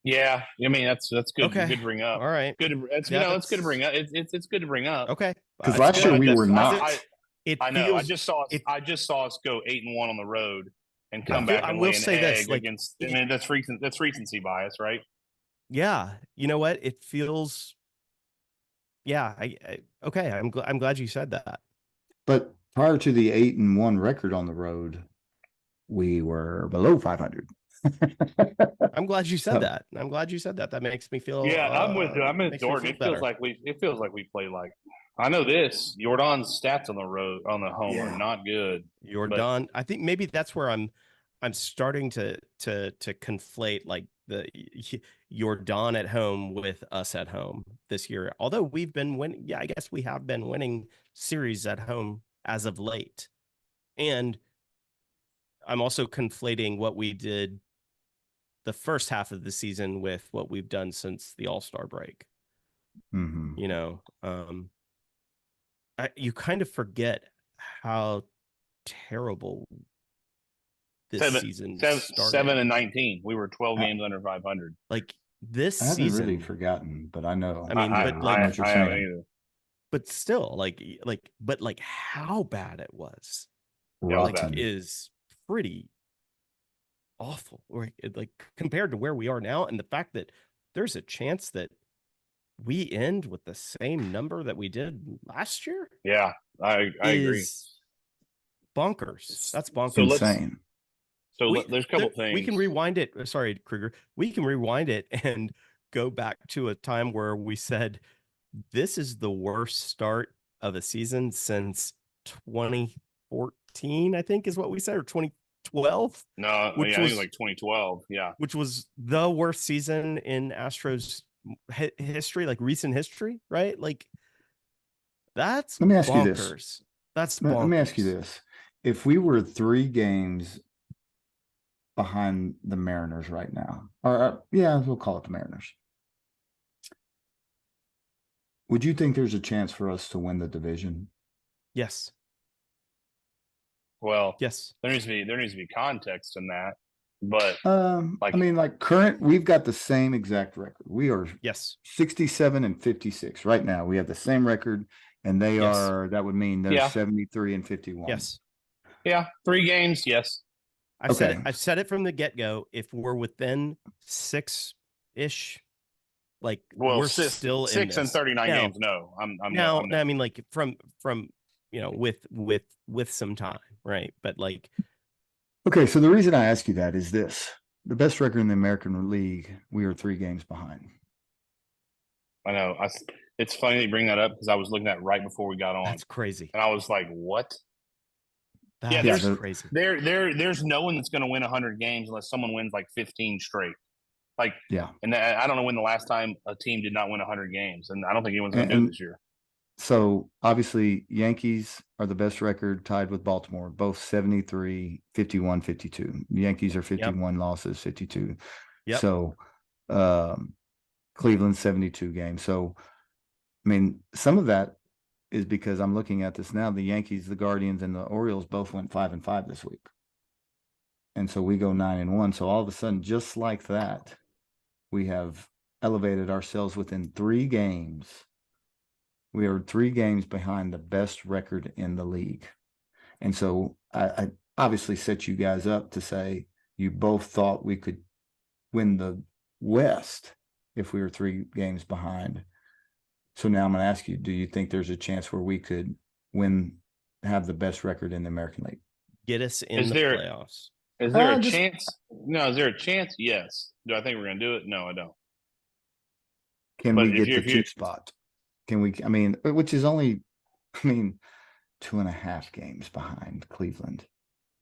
S1: Yeah, I mean that's good.
S2: Okay.
S1: Good to bring up.
S2: All right.
S1: Good. It's it's good to bring up. It's good to bring up.
S2: Okay.
S3: Because last year we were not.
S1: I know. I just saw us go 8-1 on the road and come back and lay an egg against. I mean, that's recency bias, right?
S2: Yeah. You know what? It feels. Yeah. Okay. I'm glad you said that.
S3: But prior to the 8-1 record on the road, we were below 500.
S2: I'm glad you said that. I'm glad you said that. That makes me feel.
S1: Yeah, I'm with Jordan. It feels like we play like. I know this. Jordan's stats on the home are not good.
S2: Jordan, I think maybe that's where I'm starting to conflate like the Jordan at home with us at home this year. Although we've been winning, I guess we have been winning series at home as of late. And I'm also conflating what we did the first half of the season with what we've done since the All-Star break.
S3: Mm-hmm.
S2: You kind of forget how terrible this season started.
S1: 7-19. We were 12 games under 500.
S2: Like this
S3: I haven't
S2: season,
S3: really forgotten, but I know.
S2: I mean,
S3: I
S2: haven't
S1: either.
S2: But still, but how bad it was, is pretty awful. Like compared to where we are now, and the fact that there's a chance that we end with the same number that we did last year.
S1: Yeah, I agree.
S2: Bonkers. That's bonkers.
S3: So insane.
S1: There's a couple things.
S2: We can rewind it. Sorry, Kruger. We can rewind it and go back to a time where we said this is the worst start of a season since 2014, I think is what we said, or 2012.
S1: No, I think it was like 2012. Yeah.
S2: Which was the worst season in Astros history, like recent history, right? Like that's
S3: Let me ask
S2: bonkers.
S3: You this.
S2: That's bonkers.
S3: Let me ask you this. If we were 3 games behind the Mariners right now, or we'll call it the Mariners, would you think there's a chance for us to win the division?
S2: Yes.
S1: Well,
S2: yes.
S1: There needs to be context in that. But
S3: current, we've got the same exact record. We are 67-56 right now. We have the same record, and they are. That would mean they're 73-51.
S2: Yes.
S1: Yeah, 3 games. Yes.
S2: I've said it from the get-go. If we're within 6-ish, we're still
S1: 6 and 39 games. No, I'm
S2: now. I mean, like from with some time, right? But
S3: okay, so the reason I ask you that is this: the best record in the American League, we are 3 games behind.
S1: I know. It's funny that you bring that up because I was looking at it right before we got on.
S2: That's crazy.
S1: And I was like, "What?"
S2: That's crazy.
S1: There's no one that's going to win 100 games unless someone wins like 15 straight. And I don't know when the last time a team did not win 100 games, and I don't think anyone's going to do it this year.
S3: So obviously, Yankees are the best record, tied with Baltimore, both 73, 51, 52. Yankees are 51 losses, 52. Yep. So Cleveland 72 games. So I mean, some of that is because I'm looking at this now. The Yankees, the Guardians, and the Orioles both went 5-5 this week. And so we go 9-1. So all of a sudden, just like that, we have elevated ourselves within 3 games. We are 3 games behind the best record in the league. And so I obviously set you guys up to say you both thought we could win the West if we were 3 games behind. So now I'm going to ask you, do you think there's a chance where we could have the best record in the American League?
S2: Get us in the playoffs.
S1: Is there a chance? No, is there a chance? Yes. Do I think we're going to do it? No, I don't.
S3: Can we get the 2 spot? Can we, which is only, 2.5 games behind Cleveland.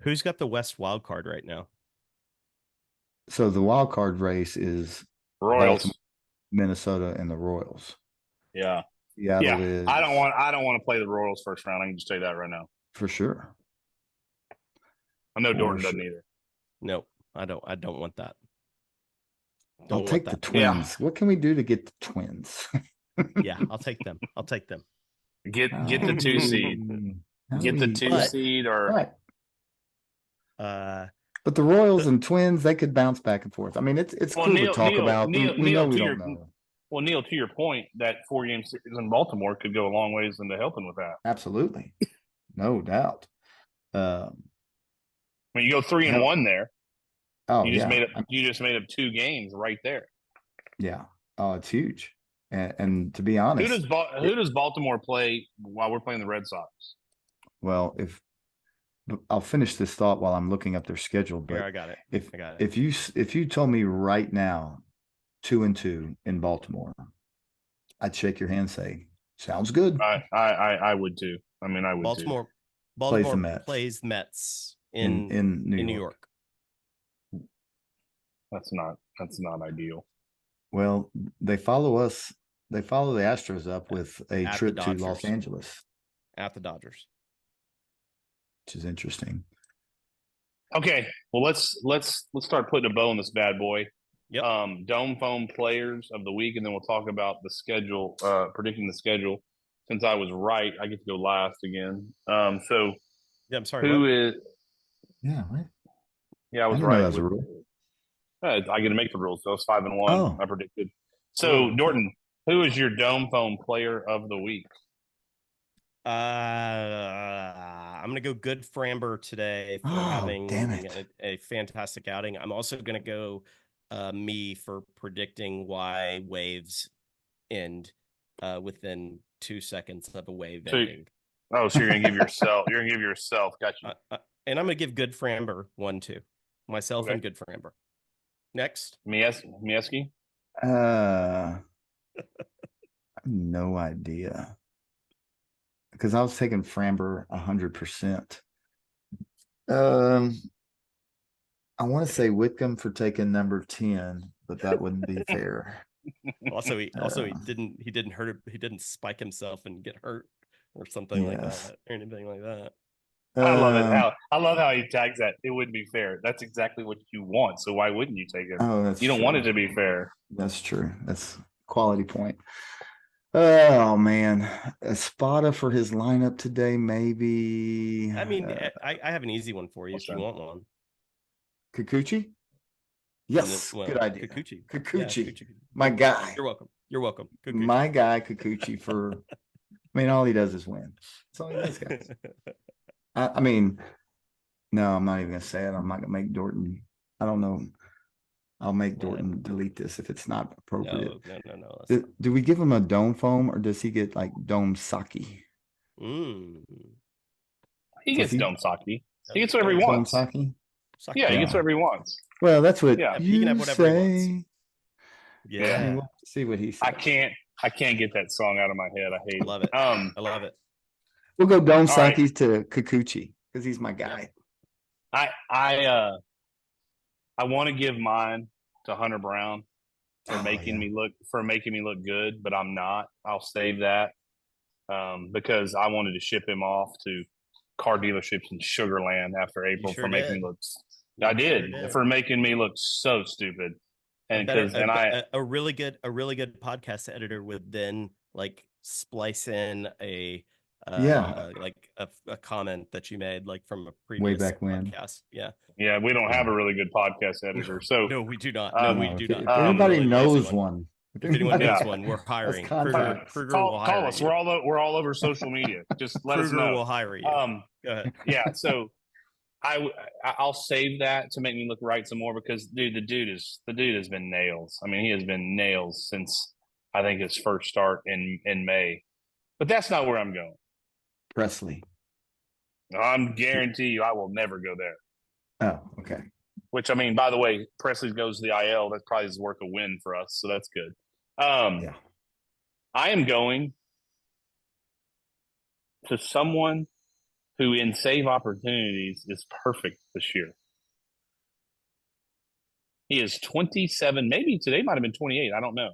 S2: Who's got the West wild card right now?
S3: So the wild card race is
S1: Royals,
S3: Baltimore, Minnesota, and the Royals.
S1: yeah,
S3: Seattle is.
S1: I don't want to play the Royals first round. I can just tell you that right now.
S3: For sure.
S1: I know Dorton doesn't either.
S2: No, I don't want that.
S3: I'll take the Twins. Yeah. What can we do to get the Twins?
S2: Yeah, I'll take them.
S1: Get the 2 seed. Get the 2 seed or
S3: right. But the Royals and Twins, they could bounce back and forth. I mean, it's cool to talk about. We know we don't know.
S1: Well, Neil, to your point, that 4-game series in Baltimore could go a long ways into helping with that.
S3: Absolutely, no doubt.
S1: When you go 3-1 there, you just made up 2 games right there.
S3: Yeah, oh, it's huge. And to be honest,
S1: who does Baltimore play while we're playing the Red Sox?
S3: Well, I'll finish this thought while I'm looking up their schedule. But
S2: here, I got it.
S3: If you told me right now 2-2 in Baltimore, I'd shake your hand and say, sounds good.
S1: I would too. I mean, I would
S2: Baltimore plays Mets in New York.
S1: That's not ideal.
S3: Well, they follow us. They follow the Astros up with a trip to Los Angeles.
S2: At the Dodgers.
S3: Which is interesting.
S1: Okay. Well, let's start putting a bow on this bad boy.
S2: Yep.
S1: Dome Foam players of the week, and then we'll talk about the schedule, predicting the schedule. Since I was right, I get to go last again. So
S2: yeah, I'm sorry.
S1: Who is?
S3: Yeah, right.
S1: Yeah, I was right. That's a rule. I get to make the rules. So it's 5-1. I predicted. So Dorton, who is your Dome Foam player of the week?
S2: I'm gonna go good Framber today for having a fantastic outing. I'm also gonna go me for predicting why waves end within 2 seconds of a wave ending.
S1: So you're gonna give yourself. You're gonna give yourself. Gotcha.
S2: And I'm gonna give good Framber 1-2. Myself and good Framber. Next,
S1: Mieski.
S3: I have no idea. Because I was taking Framber 100%. I want to say Whitcomb for taking number 10, but that wouldn't be fair.
S2: Also, he didn't hurt. He didn't spike himself and get hurt or something like that, or anything like that.
S1: I love it. I love how he tags that. It wouldn't be fair. That's exactly what you want. So why wouldn't you take it?
S3: Oh, that's
S1: you don't want it to be fair.
S3: That's true. That's a quality point. Oh man, Espada for his lineup today, maybe.
S2: I mean, I have an easy one for you if you want one.
S3: Kikuchi? Yes, good idea.
S2: Kikuchi.
S3: Kikuchi. My guy.
S2: You're welcome.
S3: Kikuchi. My guy, Kikuchi, for I mean, all he does is win. That's all he does, guys. I mean, no, I'm not even gonna say it. I'm not gonna make Dorton. I don't know. I'll make Dorton delete this if it's not appropriate. No. Do we give him a Dome Foam or does he get like Dome Saki?
S1: He gets Dome Saki. He gets whatever he wants.
S3: Dome Saki?
S1: Yeah, he gets whatever he wants.
S3: Well, that's what you can have whatever say. He wants.
S2: Yeah.
S3: We'll see what he says.
S1: I can't get that song out of my head. I hate it.
S2: I love it. I love it.
S3: We'll go Dome Saki to Kikuchi because he's my guy.
S1: I want to give mine to Hunter Brown for making me look good, but I'm not. I'll save that because I wanted to ship him off to car dealerships in Sugarland after April for making me look. I did for making me look so stupid. And
S2: a really good podcast editor would then like splice in a comment that you made like from a previous
S3: way back when
S2: podcast.
S1: Yeah, we don't have a really good podcast editor, so
S2: no, we do not.
S3: If anybody knows one.
S2: If anyone knows one, we're hiring. Kruger will hire
S1: call us. We're all over social media. Just let us know.
S2: Kruger will hire you.
S1: Go ahead. Yeah, so I'll save that to make me look right some more because dude, the dude has been nails. I mean, he has been nails since I think his first start in May. But that's not where I'm going.
S3: Presley.
S1: I'm guarantee you I will never go there.
S3: Oh, okay.
S1: Which, I mean, by the way, Presley goes to the IL. That probably is worth a win for us, so that's good. I am going to someone who in save opportunities is perfect this year. He is 27. Maybe today might have been 28. I don't know.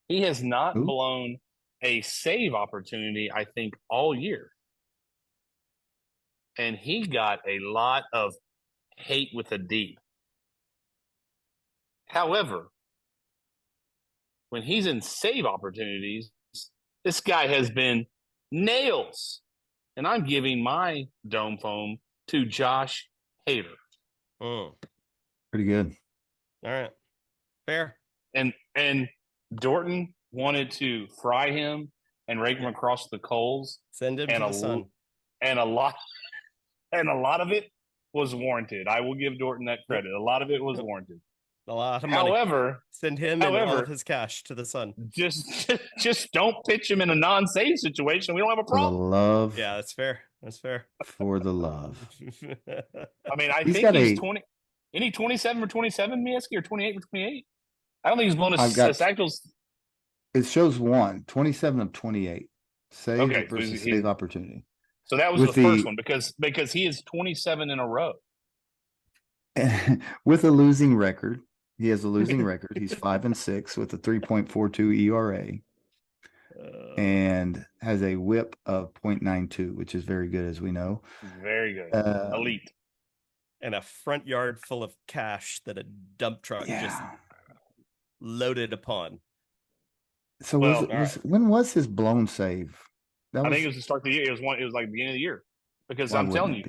S1: He has not blown a save opportunity, I think, all year. And he got a lot of hate with a D. However, when he's in save opportunities, this guy has been nails. And I'm giving my dome foam to Josh Hader.
S3: Pretty good.
S2: All right. Fair.
S1: And Dorton wanted to fry him and rake him across the coals.
S2: Send him to the sun.
S1: And a lot of it was warranted. I will give Dorton that credit. A lot of it was warranted.
S2: A lot of money.
S1: However,
S2: send him and all of his cash to the sun.
S1: Just don't pitch him in a non-save situation. We don't have a problem.
S3: For the love.
S2: Yeah, that's fair. That's fair.
S3: For the love.
S1: I mean, I think he's 20. Isn't he 27 for 27, Mieski, or 28 for 28? I don't think he's blown a sack.
S3: It shows 27 of 28. Save versus save opportunity.
S1: So that was the first one because he is 27 in a row.
S3: With a losing record. He has a losing record. He's 5-6 with a 3.42 ERA. And has a whip of 0.92, which is very good, as we know.
S1: Very good. Elite.
S2: And a front yard full of cash that a dump truck just loaded upon.
S3: So when was his blown save?
S1: I think it was the start of the year. It was like the beginning of the year. Because I'm telling you,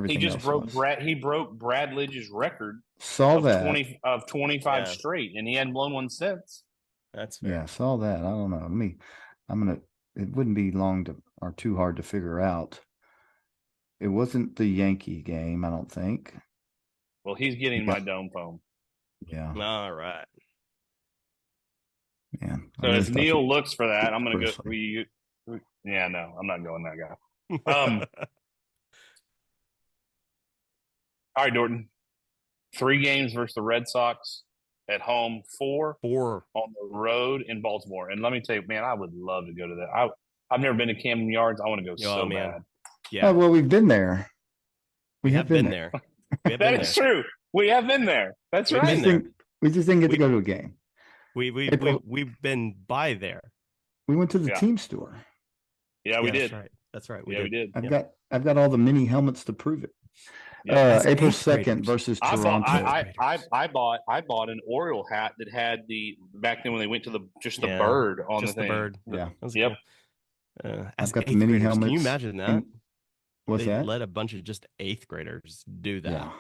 S1: he just broke Brad Lidge's record of 25 straight, and he hadn't blown one since.
S2: That's fair.
S3: Yeah, I saw that. I don't know. It wouldn't be long or too hard to figure out. It wasn't the Yankee game, I don't think.
S1: Well, he's getting my dome foam.
S3: Yeah.
S2: All right.
S3: Yeah.
S1: So as Neil looks for that, I'm going to go. Yeah, no, I'm not going that guy. All right, Dorton. 3 games versus the Red Sox at home, 4 on the road in Baltimore. And let me tell you, man, I would love to go to that. I've never been to Camden Yards. I want to go bad.
S2: Yeah.
S3: Well, we've been there.
S2: We have been there.
S1: That is true. We have been there. That's right.
S3: We just didn't get to go to a game.
S2: We've been by there.
S3: We went to the team store.
S1: Yeah, we did.
S2: That's right.
S1: We did.
S3: I've got all the mini helmets to prove it. April 2nd versus Toronto.
S1: I bought an Oriole hat that had back then when they went to the bird on the thing. The bird.
S3: Yeah.
S1: Yep.
S2: Cool.
S3: I've got the mini helmets.
S2: Can you imagine that?
S3: What's that?
S2: Let a bunch of just 8th graders do that.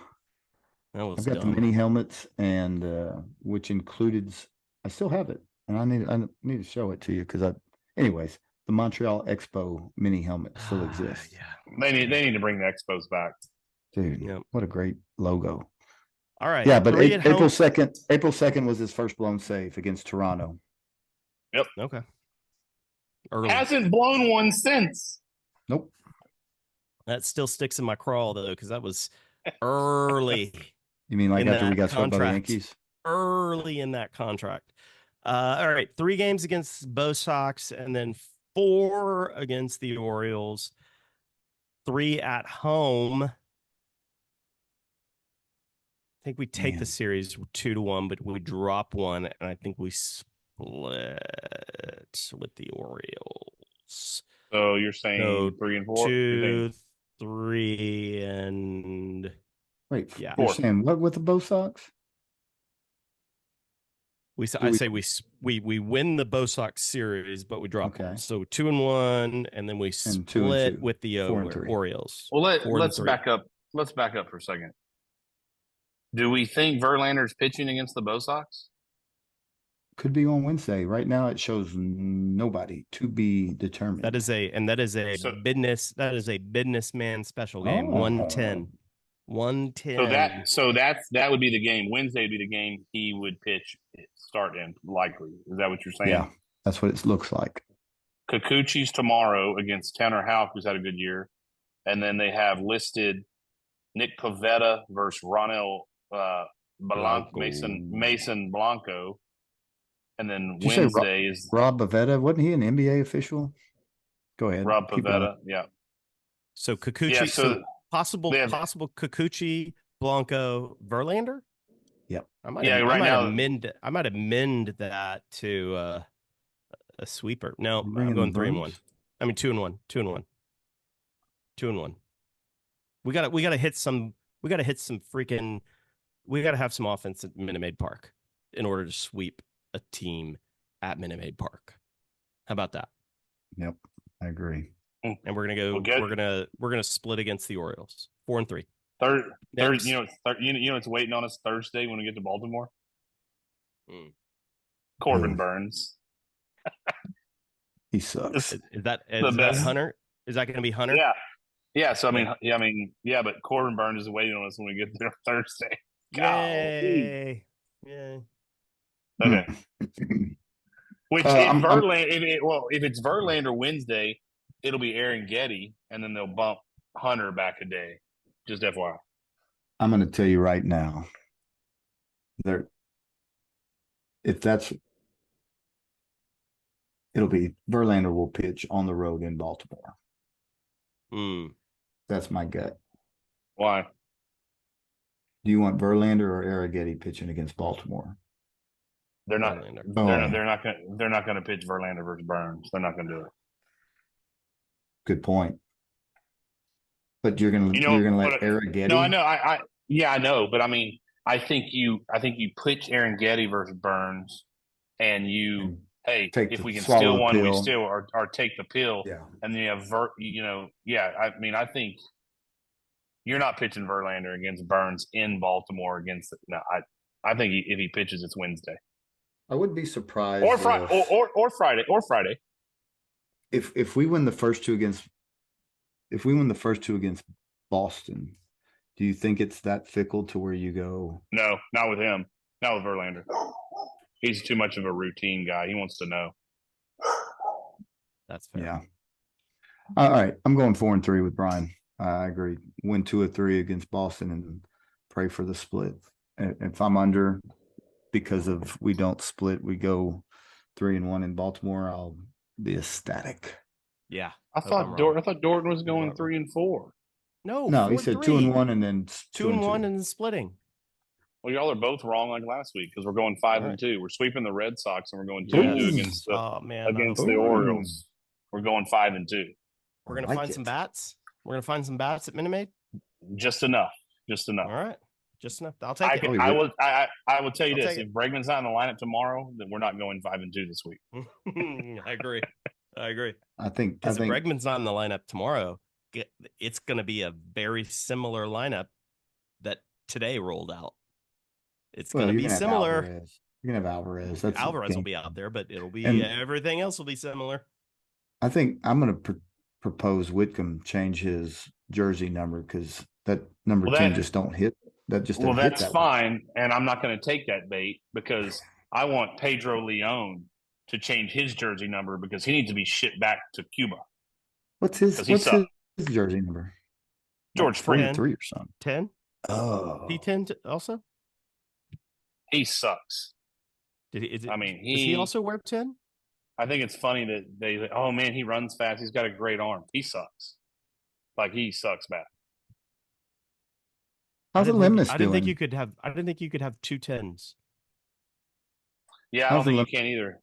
S3: Yeah.
S2: I've
S3: got the mini helmets, and which included. I still have it, and I need to show it to you because anyways, the Montreal Expo mini helmet still exists.
S1: Yeah. They need to bring the Expos back.
S3: Dude, what a great logo.
S2: All right.
S3: Yeah, but April 2nd was his first blown save against Toronto.
S1: Yep.
S2: Okay.
S1: Hasn't blown one since.
S3: Nope.
S2: That still sticks in my crawl, though, because that was early.
S3: You mean like after we got swept by the Yankees?
S2: Early in that contract. All right. 3 games against Bo Sox, and then 4 against the Orioles. 3 at home. I think we take the series 2-1, but we drop 1, and I think we split with the Orioles.
S1: So you're saying 3 and 4?
S2: 2, 3, and
S3: wait. Yeah, you're saying what with the Bo Sox?
S2: I say we win the Bo Sox series, but we drop 1. So 2-1, and then we split with the Orioles.
S1: Well, let's back up. Let's back up for a second. Do we think Verlander's pitching against the Bo Sox?
S3: Could be on Wednesday. Right now, it shows nobody to be determined.
S2: That is a businessman special game. 110. 110.
S1: So that would be the game. Wednesday would be the game he would pitch, start in, likely. Is that what you're saying?
S3: Yeah, that's what it looks like.
S1: Kikuchi's tomorrow against Tanner Houck, who's had a good year. And then they have listed Nick Pivetta versus Ronel Mason Blanco. And then Wednesday is
S3: Rob Pivetta. Wasn't he an NBA official? Go ahead.
S1: Rob Pivetta, yeah.
S2: So Kikuchi,
S1: Yeah,
S2: so possible
S1: have,
S2: Kikuchi, Blanco, Verlander.
S3: Yep.
S2: I might amend that to a sweeper. No, I'm going 3-1. I mean 2-1. 2-1. 2-1. We gotta hit some freaking we gotta have some offense at Minute Maid Park in order to sweep a team at Minute Maid Park. How about that?
S3: Yep, I agree.
S2: And we're gonna split against the Orioles. 4-3.
S1: Third, it's waiting on us Thursday when we get to Baltimore. Corbin Burns.
S3: He sucks.
S2: Is that Hunter? Is that going to be Hunter?
S1: Yeah. So but Corbin Burns is waiting on us when we get there Thursday.
S2: Yay!
S1: Okay. Which if it's Verlander Wednesday, it'll be Aaron Getty, and then they'll bump Hunter back a day. Just FYI.
S3: I'm going to tell you right now. It'll be Verlander will pitch on the road in Baltimore. That's my gut.
S1: Why?
S3: Do you want Verlander or Arrighetti pitching against Baltimore?
S1: They're not. They're not going to pitch Verlander versus Burns. They're not going to do it.
S3: Good point. But you're going to let Arrighetti.
S1: No, I know. I know. But I mean, I think you pitch Aaron Getty versus Burns, and if we can steal one, we steal or take the pill.
S3: Yeah.
S1: And then you have I mean, I think you're not pitching Verlander against Burns in Baltimore against. No, I think if he pitches, it's Wednesday.
S3: I wouldn't be surprised.
S1: Or Friday.
S3: If we win the first two against Boston, do you think it's that fickle to where you go?
S1: No, not with him. Not with Verlander. He's too much of a routine guy. He wants to know.
S2: That's fair.
S3: Yeah. All right. I'm going 4-3 with Brian. I agree. Win 2 of 3 against Boston and pray for the split. If I'm under, because of we don't split, we go 3-1 in Baltimore, I'll be ecstatic.
S2: Yeah.
S1: I thought Dorton was going 3-4.
S3: No, he said 2-1 and then
S2: 2-1 and then splitting.
S1: Well, y'all are both wrong like last week because we're going 5-2. We're sweeping the Red Sox and we're going 2-2 against the Orioles. We're going 5-2.
S2: We're gonna find some bats. We're gonna find some bats at Minute Maid.
S1: Just enough.
S2: All right. Just enough. I'll take it.
S1: I will tell you this: if Bregman's not in the lineup tomorrow, then we're not going 5-2 this week.
S2: I agree.
S3: I think
S2: if Bregman's not in the lineup tomorrow, it's going to be a very similar lineup that today rolled out. It's going to be similar.
S3: You're going to have Alvarez.
S2: Alvarez will be out there, but it'll be everything else will be similar.
S3: I think I'm going to propose Whitcomb change his jersey number because that number 10 just don't hit. That's
S1: fine, and I'm not going to take that bait because I want Pedro Leon to change his jersey number because he needs to be shipped back to Cuba.
S3: What's his jersey number?
S1: George Springer.
S3: 3 or something.
S2: 10?
S3: Oh.
S2: P10 also?
S1: He sucks.
S2: Does he also wear 10?
S1: I think it's funny that they, oh man, he runs fast. He's got a great arm. He sucks. Like he sucks bad.
S3: How's Lemnis doing?
S2: I didn't think you could have 2 10s.
S1: Yeah, I don't think you can either.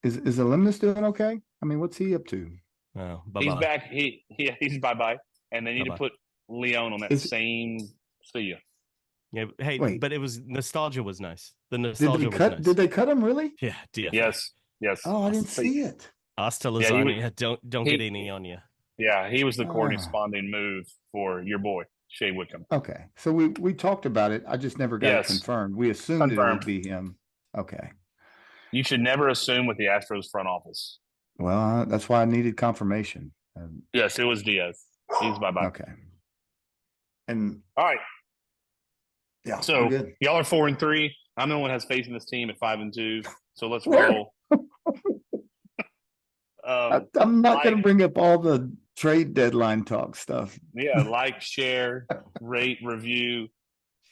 S3: Is Lemnis doing okay? I mean, what's he up to?
S2: Oh,
S1: he's back. He's bye-bye. And they need to put Leon on that same see ya.
S2: Yeah, hey, wait. But nostalgia was nice. The nostalgia was nice.
S3: Did they cut him really?
S2: Yeah,
S1: Yes.
S3: Oh, I didn't see it.
S2: Hasta lasagna. Don't get any on you.
S1: Yeah, he was the corresponding move for your boy, Shea Wickham.
S3: Okay. So we talked about it. I just never got it confirmed. We assumed it would be him. Okay.
S1: You should never assume with the Astros front office.
S3: Well, that's why I needed confirmation.
S1: Yes, it was Diaz. He's bye-bye.
S3: Okay. And
S1: all right.
S3: Yeah.
S1: So y'all are 4-3. I'm the one who has faith in this team at 5-2. So let's roll.
S3: I'm not going to bring up all the trade deadline talk stuff.
S1: Yeah, share, rate, review,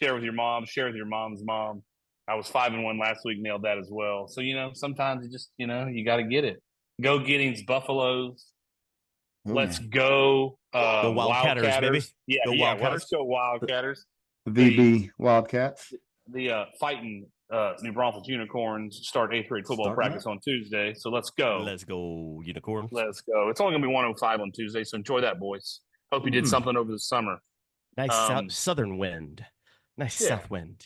S1: share with your mom, share with your mom's mom. I was 5-1 last week, nailed that as well. So, sometimes you just, you got to get it. Go Giddings, Buffaloes. Let's go.
S2: Go Wildcatters, baby.
S1: Yeah,
S2: go
S1: yeah.
S2: Wildcatters.
S1: Let's go Wildcatters.
S3: VB Wildcats.
S1: The fighting New Braunfels Unicorns start 8th grade football practice on Tuesday. So let's go.
S2: Let's go, Unicorns.
S1: Let's go. It's only going to be 105 on Tuesday, so enjoy that, boys. Hope you did something over the summer.
S2: Nice southern wind. Nice south wind.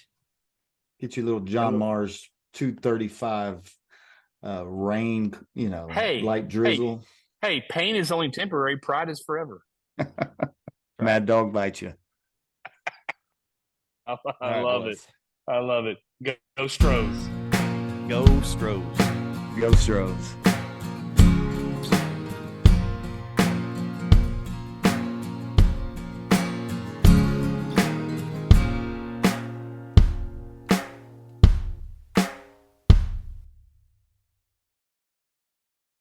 S3: Get your little John Mars 235 rain, light drizzle.
S1: Hey, pain is only temporary. Pride is forever.
S3: Mad dog bite you.
S1: I love it. I love it. Go Stros.
S2: Go Stros.
S3: Go Stros.